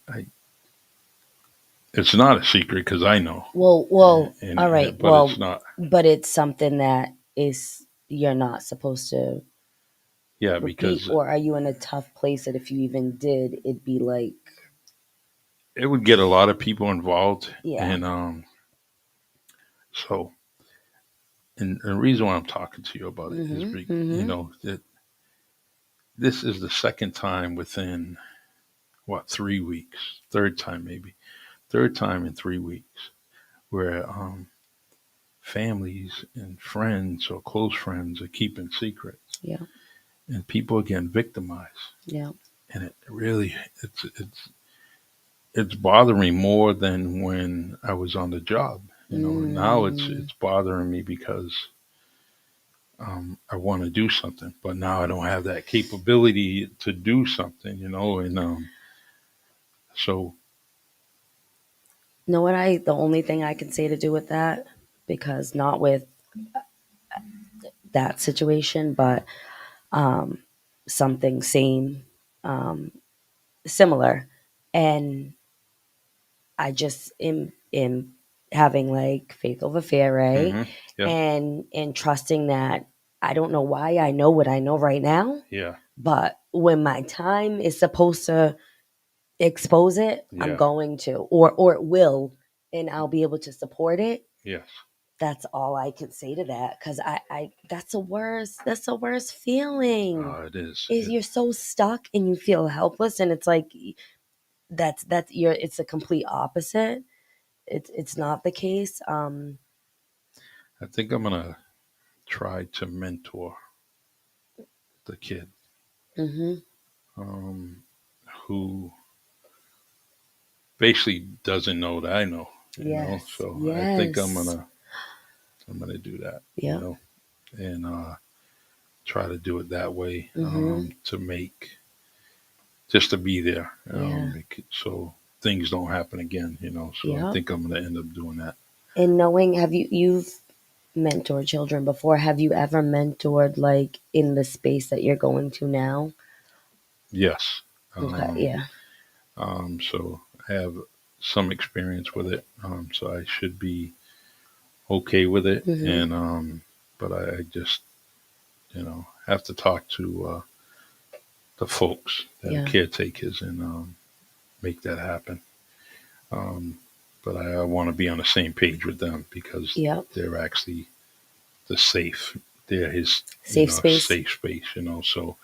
S2: it's not a secret because I know.
S3: Well, all right.
S2: But it's not.
S3: But it's something that is, you're not supposed to
S2: Yeah,
S3: repeat,
S2: because
S3: or are you in a tough place that if you even did, it'd be like,
S2: it would get a lot of people involved,
S3: yeah.
S2: and so, and the reason why I'm talking to you about it is, you know, that this is the second time within 3 weeks, third time in 3 weeks, where families and friends or close friends are keeping secrets.
S3: Yeah.
S2: And people are getting victimized.
S3: Yeah.
S2: And it really, it's bothering me more than when I was on the job. You know, now it's bothering me because I want to do something, but now I don't have that capability to do something. You know, and so.
S3: Know what the only thing I can say to do with that, because not with that situation, but something same, similar, and I just am having like faith over fear, right?
S2: Yep.
S3: And trusting that I don't know why I know what I know right now.
S2: Yeah.
S3: But when my time is supposed to expose it, I'm going to, or it will, and I'll be able to support it.
S2: Yes.
S3: That's all I can say to that, because I that's the worst feeling.
S2: Oh, it is.
S3: You're so stuck and you feel helpless, and it's like it's a complete opposite. It's not the case.
S2: I think I'm gonna try to mentor the kid,
S3: Mm-hmm.
S2: who basically doesn't know that I know. You know, so I think I'm gonna do that.
S3: Yeah.
S2: You know, and try to do it that way, to make, just to be there, so things don't happen again. You know, so I think I'm gonna end up doing that.
S3: And knowing, you've mentored children before? Have you ever mentored like in the space that you're going to now?
S2: Yes.
S3: Okay. Yeah.
S2: So I have some experience with it. So I should be okay with it. And but I just, have to talk to the folks that are caretakers and make that happen. But I want to be on the same page with them because they're actually the safe. They're his
S3: safe space.
S2: Safe space. So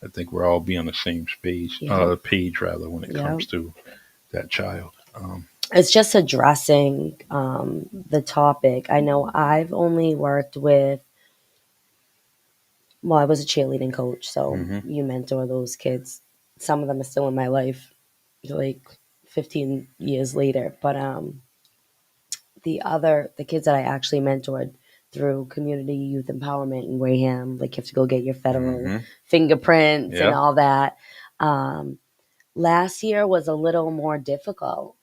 S2: I think we're all be on the same space, page rather, when it comes to that child.
S3: It's just addressing the topic. I know I've only worked with. Well, I was a cheerleading coach, so you mentor those kids. Some of them are still in my life, like 15 years later. But the kids that I actually mentored through community youth empowerment in Wareham, like you have to go get your federal fingerprints and all that. Last year was a little more difficult.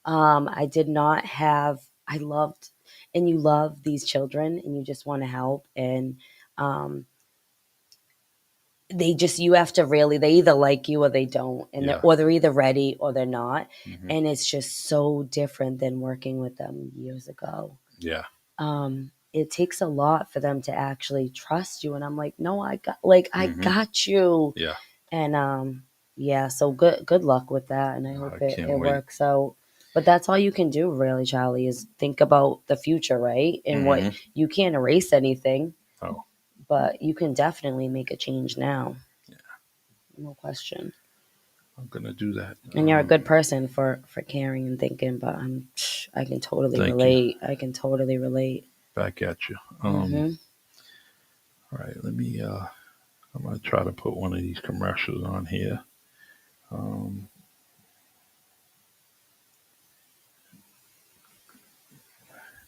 S3: I did not have. I loved, and you love these children, and you just want to help, and you have to really, they either like you or they don't, and they're either ready or they're not. And it's just so different than working with them years ago. It takes a lot for them to actually trust you, and I'm like, no, I got you. And so good luck with that, and I hope it works out. But that's all you can do, really, Charlie, is think about the future, right? And what you can't erase anything. But you can definitely make a change now. No question.
S2: I'm gonna do that.
S3: And you're a good person for caring and thinking. But I can totally relate. I can totally relate.
S2: Back at you. All right. Let me. I'm gonna try to put one of these commercials on here.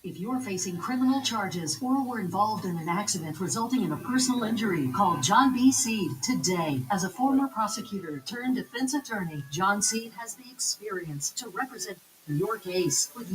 S5: If you're facing criminal charges or were involved in an accident resulting in a personal injury, call John B. Seed today. As a former prosecutor turned defense attorney, John Seed has the experience to represent your case with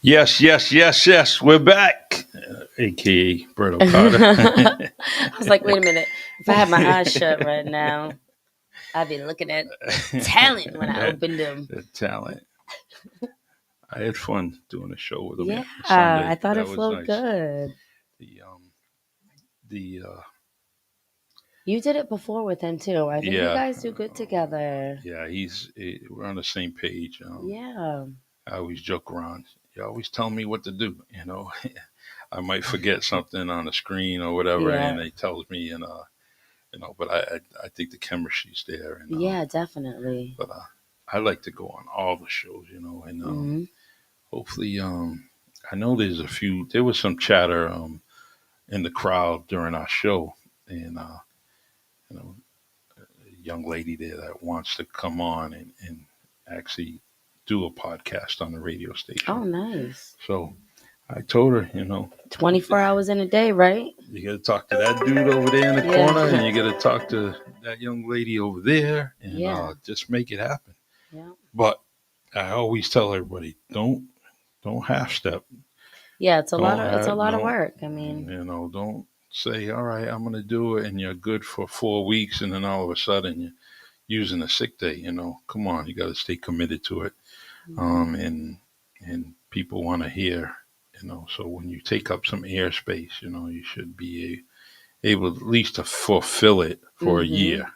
S2: Yes. We're back. AKA Brett O'Connor.
S3: I was like, wait a minute. If I had my eyes shut right now, I'd be looking at talent when I opened them.
S2: The talent. I had fun doing a show with him.
S3: Yeah,
S2: Sunday.
S3: I thought
S2: that
S3: it flowed
S2: nice.
S3: good. You did it before with him too. I think you guys do good together.
S2: Yeah, we're on the same page. I always joke around. You always tell me what to do. I might forget something on the screen or whatever, and he tells me, But I think the chemistry's there, and
S3: Yeah, definitely.
S2: but I like to go on all the shows, and
S3: Hmm.
S2: hopefully, I know there was some chatter in the crowd during our show, and you know, a young lady there that wants to come on and actually do a podcast on the radio station.
S3: Oh, nice.
S2: So I told her,
S3: 24 hours in a day, right?
S2: you got to talk to that dude over there in the corner, and
S3: Yeah.
S2: you got to talk to that young lady over there, and
S3: Yeah.
S2: just make it happen.
S3: Yeah.
S2: But I always tell everybody, don't half step.
S3: Yeah, it's a lot
S2: Don't
S3: of it's a
S2: have
S3: lot of
S2: no,
S3: work. I mean,
S2: don't say, all right, I'm going to do it, and you're good for 4 weeks, and then all of a sudden you're using a sick day. Come on, you got to stay committed to it. And people want to hear. So when you take up some airspace, you should be able at least to fulfill it for a
S3: hmm
S2: year.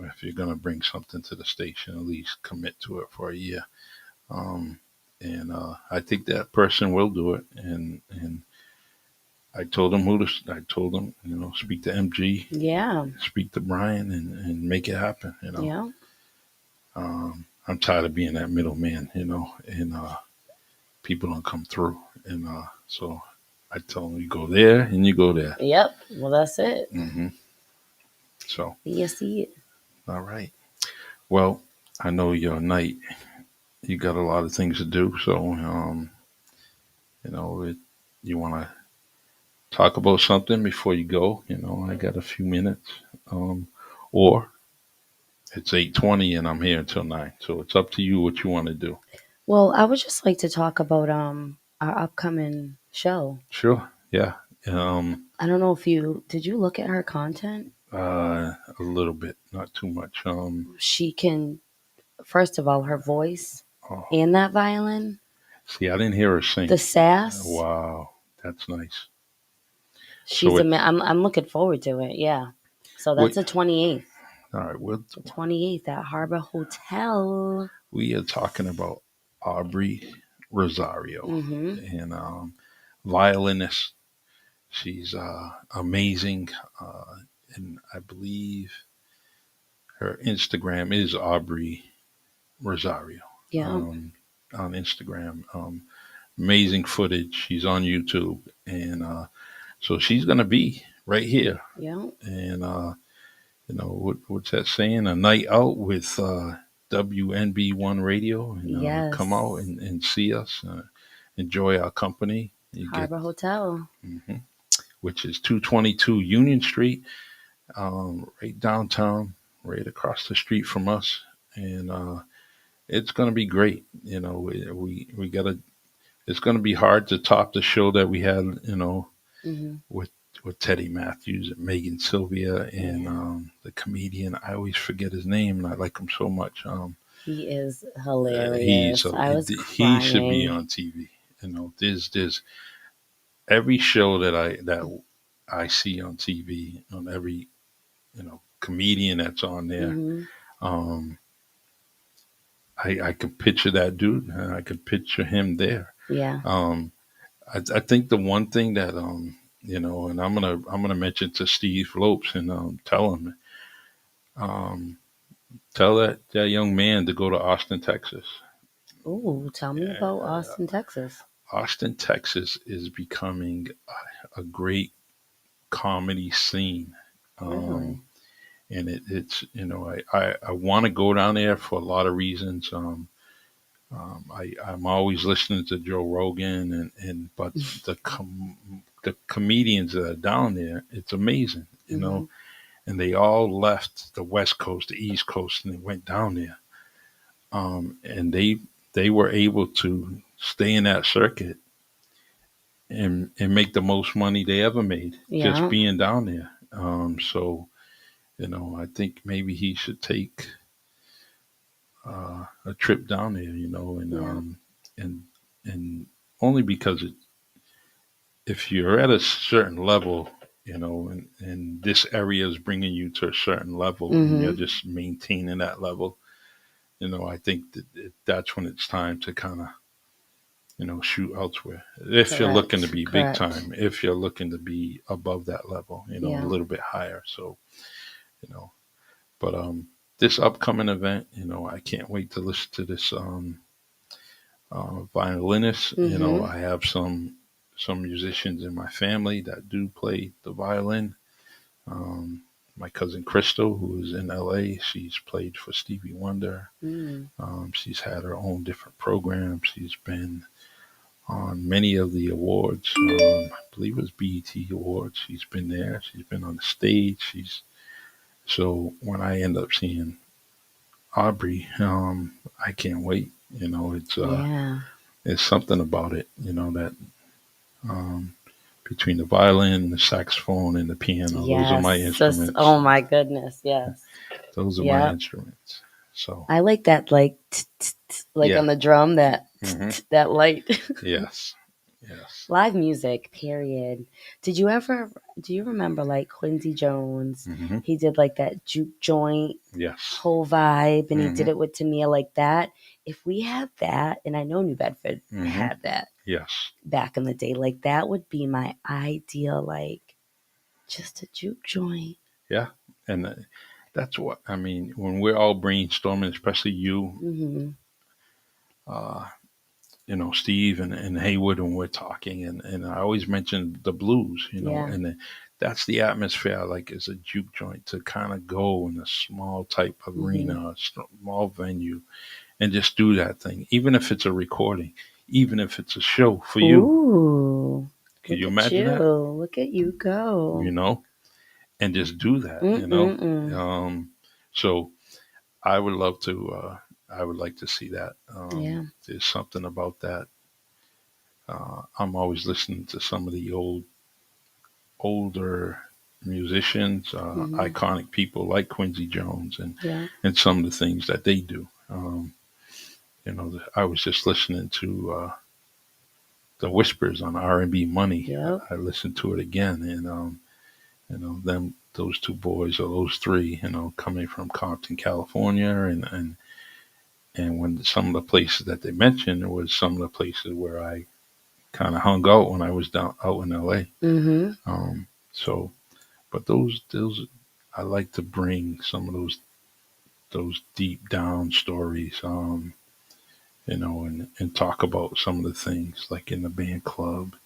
S2: If you're going to bring something to the station, at least commit to it for a year. Um, and I think that person will do it. And I told him I told him, speak to MG,
S3: yeah,
S2: speak to Brian, and make it happen.
S3: yeah,
S2: I'm tired of being that middleman, and people don't come through. And so I tell them, you go there and you go there.
S3: yep. Well, that's it.
S2: hmm So,
S3: You see it.
S2: all right. Well, I know your night, you got a lot of things to do. So, you want to talk about something before you go? I got a few minutes. Um, or it's 8:20 and I'm here until 9. So it's up to you what you want to do.
S3: Well, I would just like to talk about our upcoming show.
S2: Sure. Yeah. Um,
S3: I don't know if did you look at her content?
S2: a little bit, not too much.
S3: She can, first of all, her voice
S2: Oh,
S3: and that violin,
S2: see, I didn't hear her sing.
S3: the sass.
S2: Wow, that's nice. So
S3: She's I'm looking forward to it. Yeah. So that's
S2: wait,
S3: the 28th.
S2: all right.
S3: The 28th at Harbor Hotel.
S2: We are talking about Aubrey Rosario,
S3: Mm-hmm.
S2: and violinist. She's amazing, and I believe her Instagram is Aubrey Rosario
S3: Yeah.
S2: on Instagram. Amazing footage. She's on YouTube, and so she's gonna be right here.
S3: Yeah.
S2: And what's that saying? A night out with WNB1 Radio, and
S3: Yes.
S2: come out and see us, enjoy our company. You get,
S3: Harbor Hotel.
S2: mhm, which is 222 Union Street, right downtown, right across the street from us, and it's going to be great. We gotta. It's going to be hard to top the show that we had,
S3: Mm-hmm.
S2: with Teddy Matthews and Megan Sylvia and
S3: Yeah.
S2: the comedian. I always forget his name, and I like him so much.
S3: He is hilarious. I was
S2: He should be
S3: crying.
S2: on TV. There's every show that I see on TV, on every comedian that's on there.
S3: Mm-hmm.
S2: Um, I could picture that dude, and I could picture him there.
S3: Yeah.
S2: Um, I think the one thing that and I'm gonna mention to Steve Lopes and um, tell that young man to go to Austin, Texas.
S3: Ooh, tell me about
S2: Uh,
S3: Austin, Texas.
S2: Austin, Texas is becoming a great comedy scene.
S3: Really?
S2: Um, and it's I want to go down there for a lot of reasons. I'm always listening to Joe Rogan, but the comedians that are down there, it's amazing,
S3: Mm-hmm.
S2: and they all left the West Coast, the East Coast, and they went down there, and they were able to stay in that circuit and make the most money they ever made just
S3: Yeah.
S2: being down there. So I think maybe he should take a trip down there,
S3: Yeah.
S2: and and only because if you're at a certain level, and this area is bringing you to a certain level, and you're
S3: Mm-hmm.
S2: just maintaining that level, I think that's when it's time to kind of, shoot elsewhere. If you're looking to be big
S3: Correct.
S2: time, if you're looking to be above that level,
S3: Yeah.
S2: a little bit higher. So, but this upcoming event, I can't wait to listen to this violinist. I have some musicians in my family that do play the violin. My cousin Crystal, who is in LA, she's played for Stevie Wonder. She's had her own different programs. She's been on many of the awards. I believe it was BET Awards. She's been there. She's been on the stage. So when I end up seeing Aubrey, I can't wait. It's something about it, that um, between the violin, the saxophone, and the piano, those are my instruments.
S3: Oh my goodness, yes.
S2: Those are my instruments. So
S3: I like that, like on the drum, that that light.
S2: Yes.
S3: Live music, period. Do you remember like Quincy Jones? He did like that juke joint whole vibe, and he did it with Tamia like that. If we had that, and I know New Bedford had that back in the day, like that would be my ideal, like just a juke joint.
S2: Yeah. And that's what I mean when we're all brainstorming, especially you, Steve and Haywood, when we're talking, and I always mention the blues, and that's the atmosphere I like, is a juke joint, to kind of go in a small type arena, a small venue, and just do that thing, even if it's a recording, even if it's a show for you.
S3: Ooh,
S2: Can you imagine that?
S3: Look at you go.
S2: And just do that, So I would love to, I would like to see that. There's something about that. I'm always listening to some of the older musicians, iconic people like Quincy Jones, and some of the things that they do. I was just listening to the Whispers on R&B Money. I listened to it again, and those two boys, or those three, coming from Compton, California, and when some of the places that they mentioned was some of the places where I kind of hung out when I was down out in LA. So, but those I like to bring some of those deep down stories, and talk about some of the things like in the band club,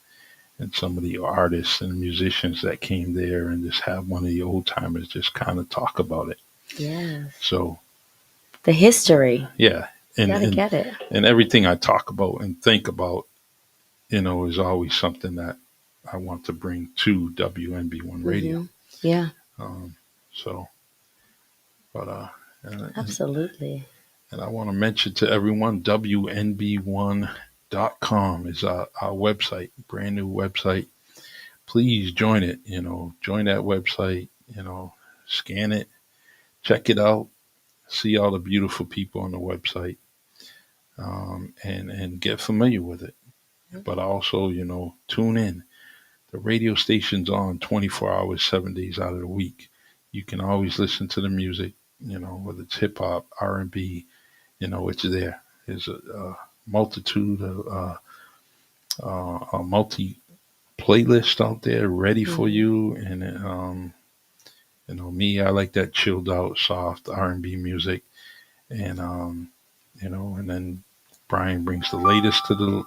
S2: and some of the artists and musicians that came there, and just have one of the old timers just kind of talk about it.
S3: Yeah.
S2: So
S3: the history.
S2: Yeah.
S3: And get it.
S2: And everything I talk about and think about, is always something that I want to bring to WNB1 Radio.
S3: Yeah.
S2: So, but
S3: absolutely.
S2: And I want to mention to everyone, WNB1.com is our website, brand new website. Please join it, join that website, scan it, check it out, see all the beautiful people on the website, and get familiar with it. But also, tune in. The radio station's on 24 hours, 7 days out of the week. You can always listen to the music, whether it's hip hop, R&B, it's there. There's a multitude of a multi playlist out there ready for you. And me, I like that chilled out, soft R&B music, and and then Brian brings the latest to the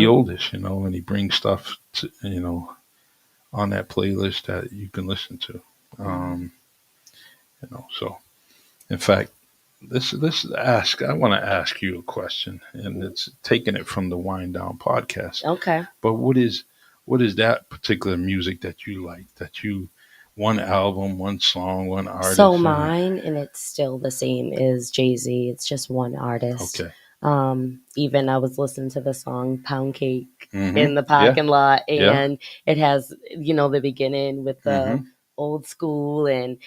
S2: oldest, and he brings stuff to, on that playlist that you can listen to. So in fact, I want to ask you a question, and it's taking it from the Wind Down podcast.
S3: Okay.
S2: But what is that particular music that you like, one album, one song, one artist?
S3: So mine, and it's still the same, is Jay-Z. It's just one artist.
S2: Okay.
S3: Even I was listening to the song Pound Cake in the parking lot, and it has, the beginning with the old school, and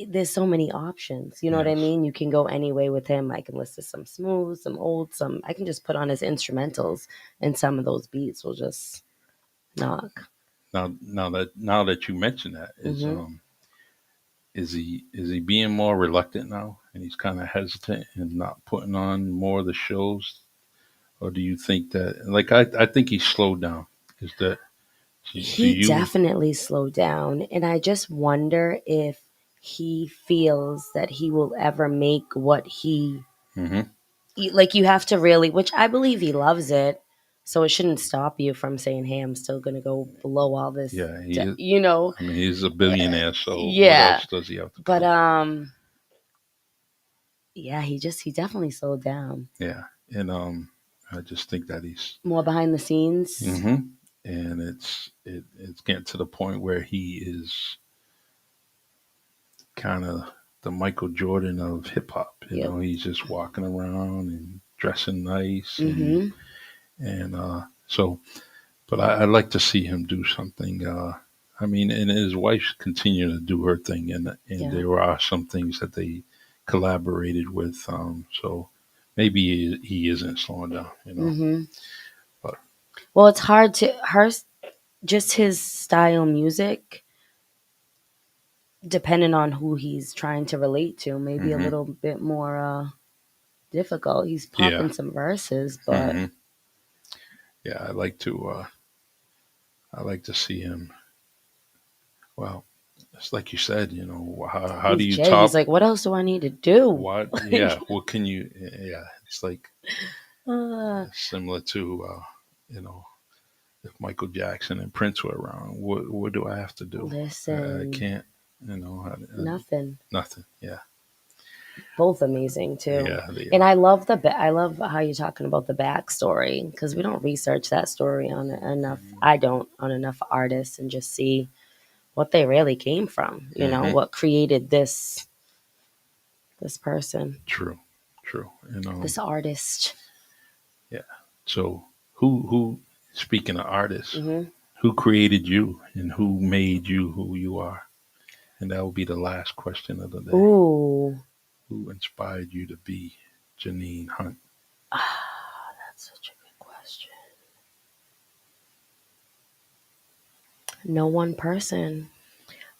S3: there's so many options. You know what I mean? You can go any way with him. I can listen to some smooth, some old, I can just put on his instrumentals, and some of those beats will just knock.
S2: Now that you mention that, is he being more reluctant now, and he's kind of hesitant and not putting on more of the shows or do you think that? Like I think he slowed down. Is that do
S3: He
S2: you?
S3: definitely slowed down, and I just wonder if he feels that he will ever make what he
S2: Mm-hmm.
S3: like. You have to really, which I believe he loves it, so it shouldn't stop you from saying, "Hey, I'm still gonna go below all this,"
S2: Yeah, he is.
S3: you know.
S2: I mean, he's a billionaire, so what
S3: Yeah,
S2: else does he have to
S3: but
S2: prove?
S3: yeah, he definitely slowed down.
S2: Yeah, and I just think that he's.
S3: More behind the scenes.
S2: Mm-hmm. And it's getting to the point where he is kind of the Michael Jordan of hip hop. You
S3: Yep.
S2: know, he's just walking around and dressing nice,
S3: Mm-hmm.
S2: and so. But I'd like to see him do something. I mean, and his wife continuing to do her thing, and
S3: Yeah.
S2: there are some things that they collaborated with. So maybe he isn't slowing down. You know,
S3: Mm-hmm.
S2: but
S3: Well, it's hard to her just his style music, depending on who he's trying to relate to, maybe a
S2: hmm
S3: little bit more difficult. He's
S2: yeah,
S3: popping some verses, but
S2: hmm yeah. I like to see him. Well, it's like you said. You know, how do
S3: he's
S2: you
S3: Jay. He's
S2: top
S3: like, what else do I need to do?
S2: what?
S3: Like,
S2: Yeah, what can you? Yeah, it's like
S3: uh,
S2: similar to you know, if Michael Jackson and Prince were around, what do I have to do? I
S3: listen,
S2: can't, you know,
S3: nothing.
S2: nothing. Yeah,
S3: Both amazing too.
S2: yeah, they
S3: And
S2: are.
S3: I love how you're talking about the backstory because we don't research that story on enough. I don't on enough artists and just see what they really came from. You know,
S2: Mm-hmm.
S3: what created this person,
S2: True, true. And
S3: this artist.
S2: yeah. So who? Speaking of artists,
S3: Hmm.
S2: who created you and who made you who you are? And that will be the last question of the day.
S3: Ooh,
S2: Who inspired you to be Janine Hunt?
S3: that's such a good question. No one person.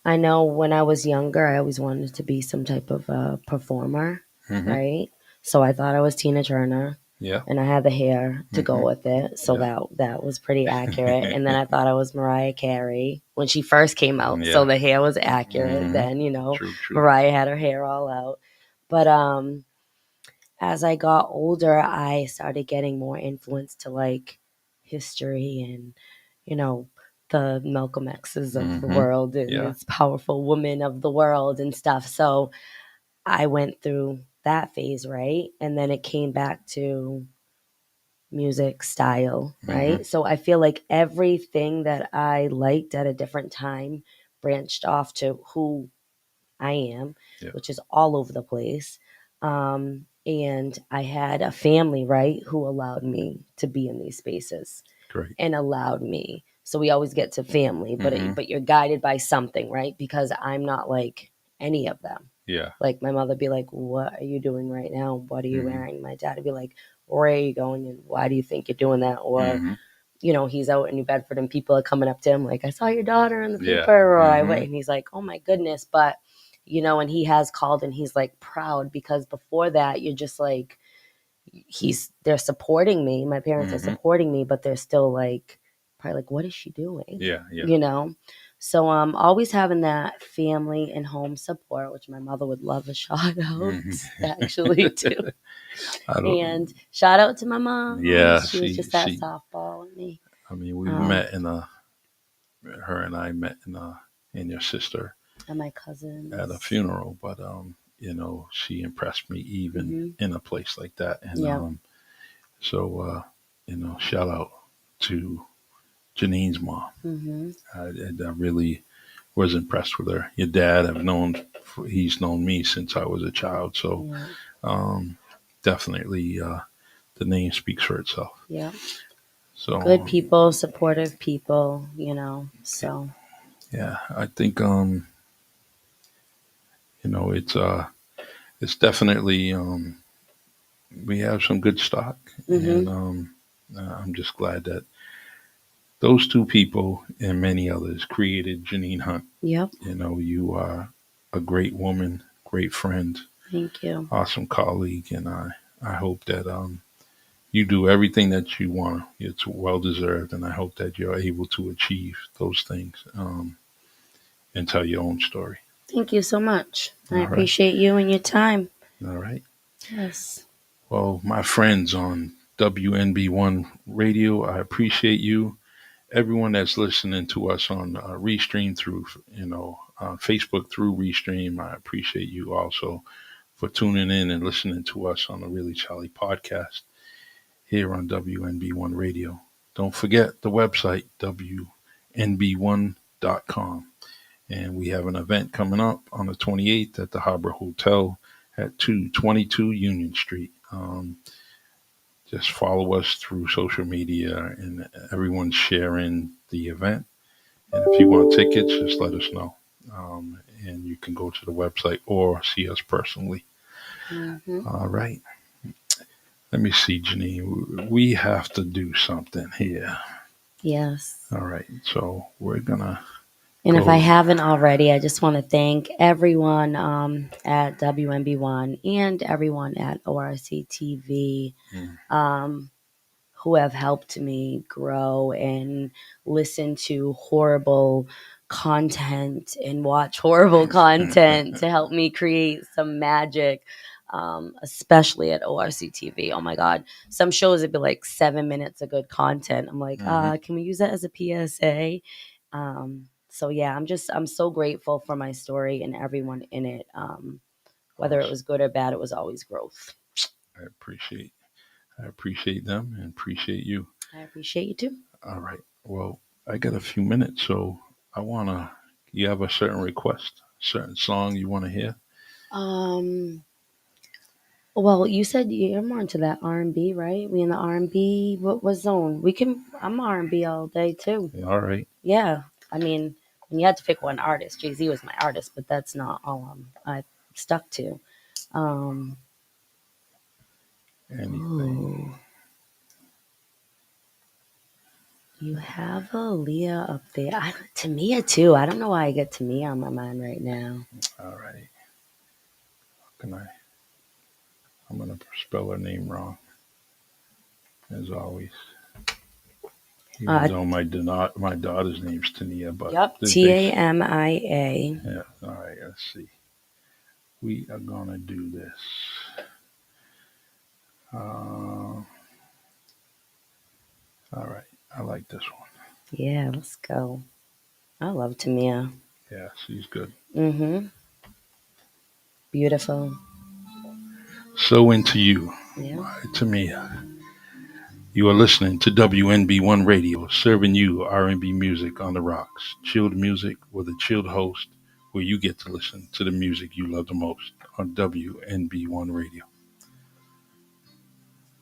S3: I know when I was younger, I always wanted to be some type of performer,
S2: Mm-hmm.
S3: right? So I thought I was Tina Turner,
S2: Yeah.
S3: and I had the hair to go
S2: Mm-hmm.
S3: with it, so
S2: Yeah.
S3: that was pretty accurate. And then I thought I was Mariah Carey when she first came out, so
S2: Yeah.
S3: the hair was accurate.
S2: Mm-hmm.
S3: Then
S2: True. True.
S3: Mariah had her hair all out, but as I got older, I started getting more influence to like history and, you know, the Malcolm X's of the
S2: Mm-hmm.
S3: world and
S2: Yeah.
S3: these powerful women of the world and stuff. So I went through that phase, right? And then it came back to music style,
S2: Mm-hmm.
S3: right? So I feel like everything that I liked at a different time branched off to who I am,
S2: Yeah.
S3: which is all over the place. And I had a family, right, who allowed me to be in these spaces
S2: Great.
S3: and allowed me. So we always get to family,
S2: Mm-hmm.
S3: but you're guided by something, right? Because I'm not like any of them.
S2: Yeah.
S3: Like my mother be like, "What are you doing right now? What are you
S2: Mm-hmm.
S3: wearing?" My dad would be like, "Where are you going? And why do you think you're doing that?" Or
S2: Mm-hmm.
S3: he's out in New Bedford and people are coming up to him like, I saw your daughter in the
S2: Yeah.
S3: paper, or I
S2: Mm-hmm.
S3: went, and he's like, oh my goodness. But, and he has called and he's like proud because before that, you're just like, they're supporting me. My parents are
S2: Mm-hmm.
S3: supporting me, but they're still like, probably like, what is she doing?
S2: Yeah. Yeah.
S3: You know? So always having that family and home support, which my mother would love a shout out actually
S2: Mm-hmm.
S3: too.
S2: I
S3: And
S2: don't.
S3: shout out to my mom.
S2: Yeah.
S3: She was just that softball with me.
S2: I mean, we
S3: Um,
S2: met in a. Her and I met in your sister
S3: and my
S2: at a
S3: cousins.
S2: funeral, but you know, she impressed me even
S3: Hmm.
S2: in a place like that, and
S3: Yeah.
S2: so you know, shout out to Janine's mom.
S3: Hmm.
S2: I really was impressed with her. Your dad, he's known me since I was a child, so
S3: Yeah.
S2: um, definitely the name speaks for itself.
S3: Yeah.
S2: So
S3: Good people, supportive people, So
S2: yeah, I think you know it's definitely we have some good stock, and
S3: hmm.
S2: I'm just glad that those two people and many others created Janine Hunt.
S3: Yep.
S2: You know, you are a great woman, great friend,
S3: Thank you.
S2: awesome colleague, and I hope that you do everything that you want. It's well deserved, and I hope that you're able to achieve those things and tell your own story.
S3: Thank you so much. I
S2: All right.
S3: appreciate you and your time.
S2: All right.
S3: Yes.
S2: Well, my friends on WNB1 Radio, I appreciate you. Everyone that's listening to us on Restream through, Facebook through Restream, I appreciate you also for tuning in and listening to us on the Really Charlie podcast here on WNB1 Radio. Don't forget the website, WNB1.com. And we have an event coming up on the 28th at the Harbor Hotel at 222 Union Street. Just follow us through social media, and everyone's sharing the event. And if you want tickets, just let us know. And you can go to the website or see us personally.
S3: Mm-hmm.
S2: All right. Let me see, Janine. We have to do something here.
S3: Yes.
S2: All right. So we're going to.
S3: And if I haven't already, I just want to thank everyone at WNB1 and everyone at ORC TV who have helped me grow and listen to horrible content and watch horrible content to help me create some magic, especially at ORC TV. Oh my God. Some shows would be like 7 minutes of good content. I'm like, can we use that as a PSA? So yeah, I'm so grateful for my story and everyone in it. Whether it was good or bad, it was always growth.
S2: I appreciate them and appreciate you.
S3: I appreciate you too.
S2: All right. Well, I got a few minutes, so you have a certain request, a certain song you want to hear?
S3: Well, you said you're more into that R&B, right? We in the R&B what zone? I'm R&B all day too.
S2: All right.
S3: Yeah. I mean, when you had to pick one artist, Jay-Z was my artist, but that's not all I stuck to.
S2: Anything.
S3: Ooh. You have Aaliyah up there. Tamia too. I don't know why I get Tamia on my mind right now.
S2: All right. I'm going to spell her name wrong, as always. Even though my daughter's name's Tania, but
S3: yep, Tamia.
S2: Yeah. All right. Let's see. We are gonna do this. All right. I like this one.
S3: Yeah, let's go. I love Tamia.
S2: Yeah, she's good.
S3: Mm-hmm. Beautiful.
S2: So Into You.
S3: Yeah.
S2: By Tamia. You are listening to WNB1 Radio, serving you R&B music on the rocks. Chilled music with a chilled host, where you get to listen to the music you love the most on WNB1 Radio.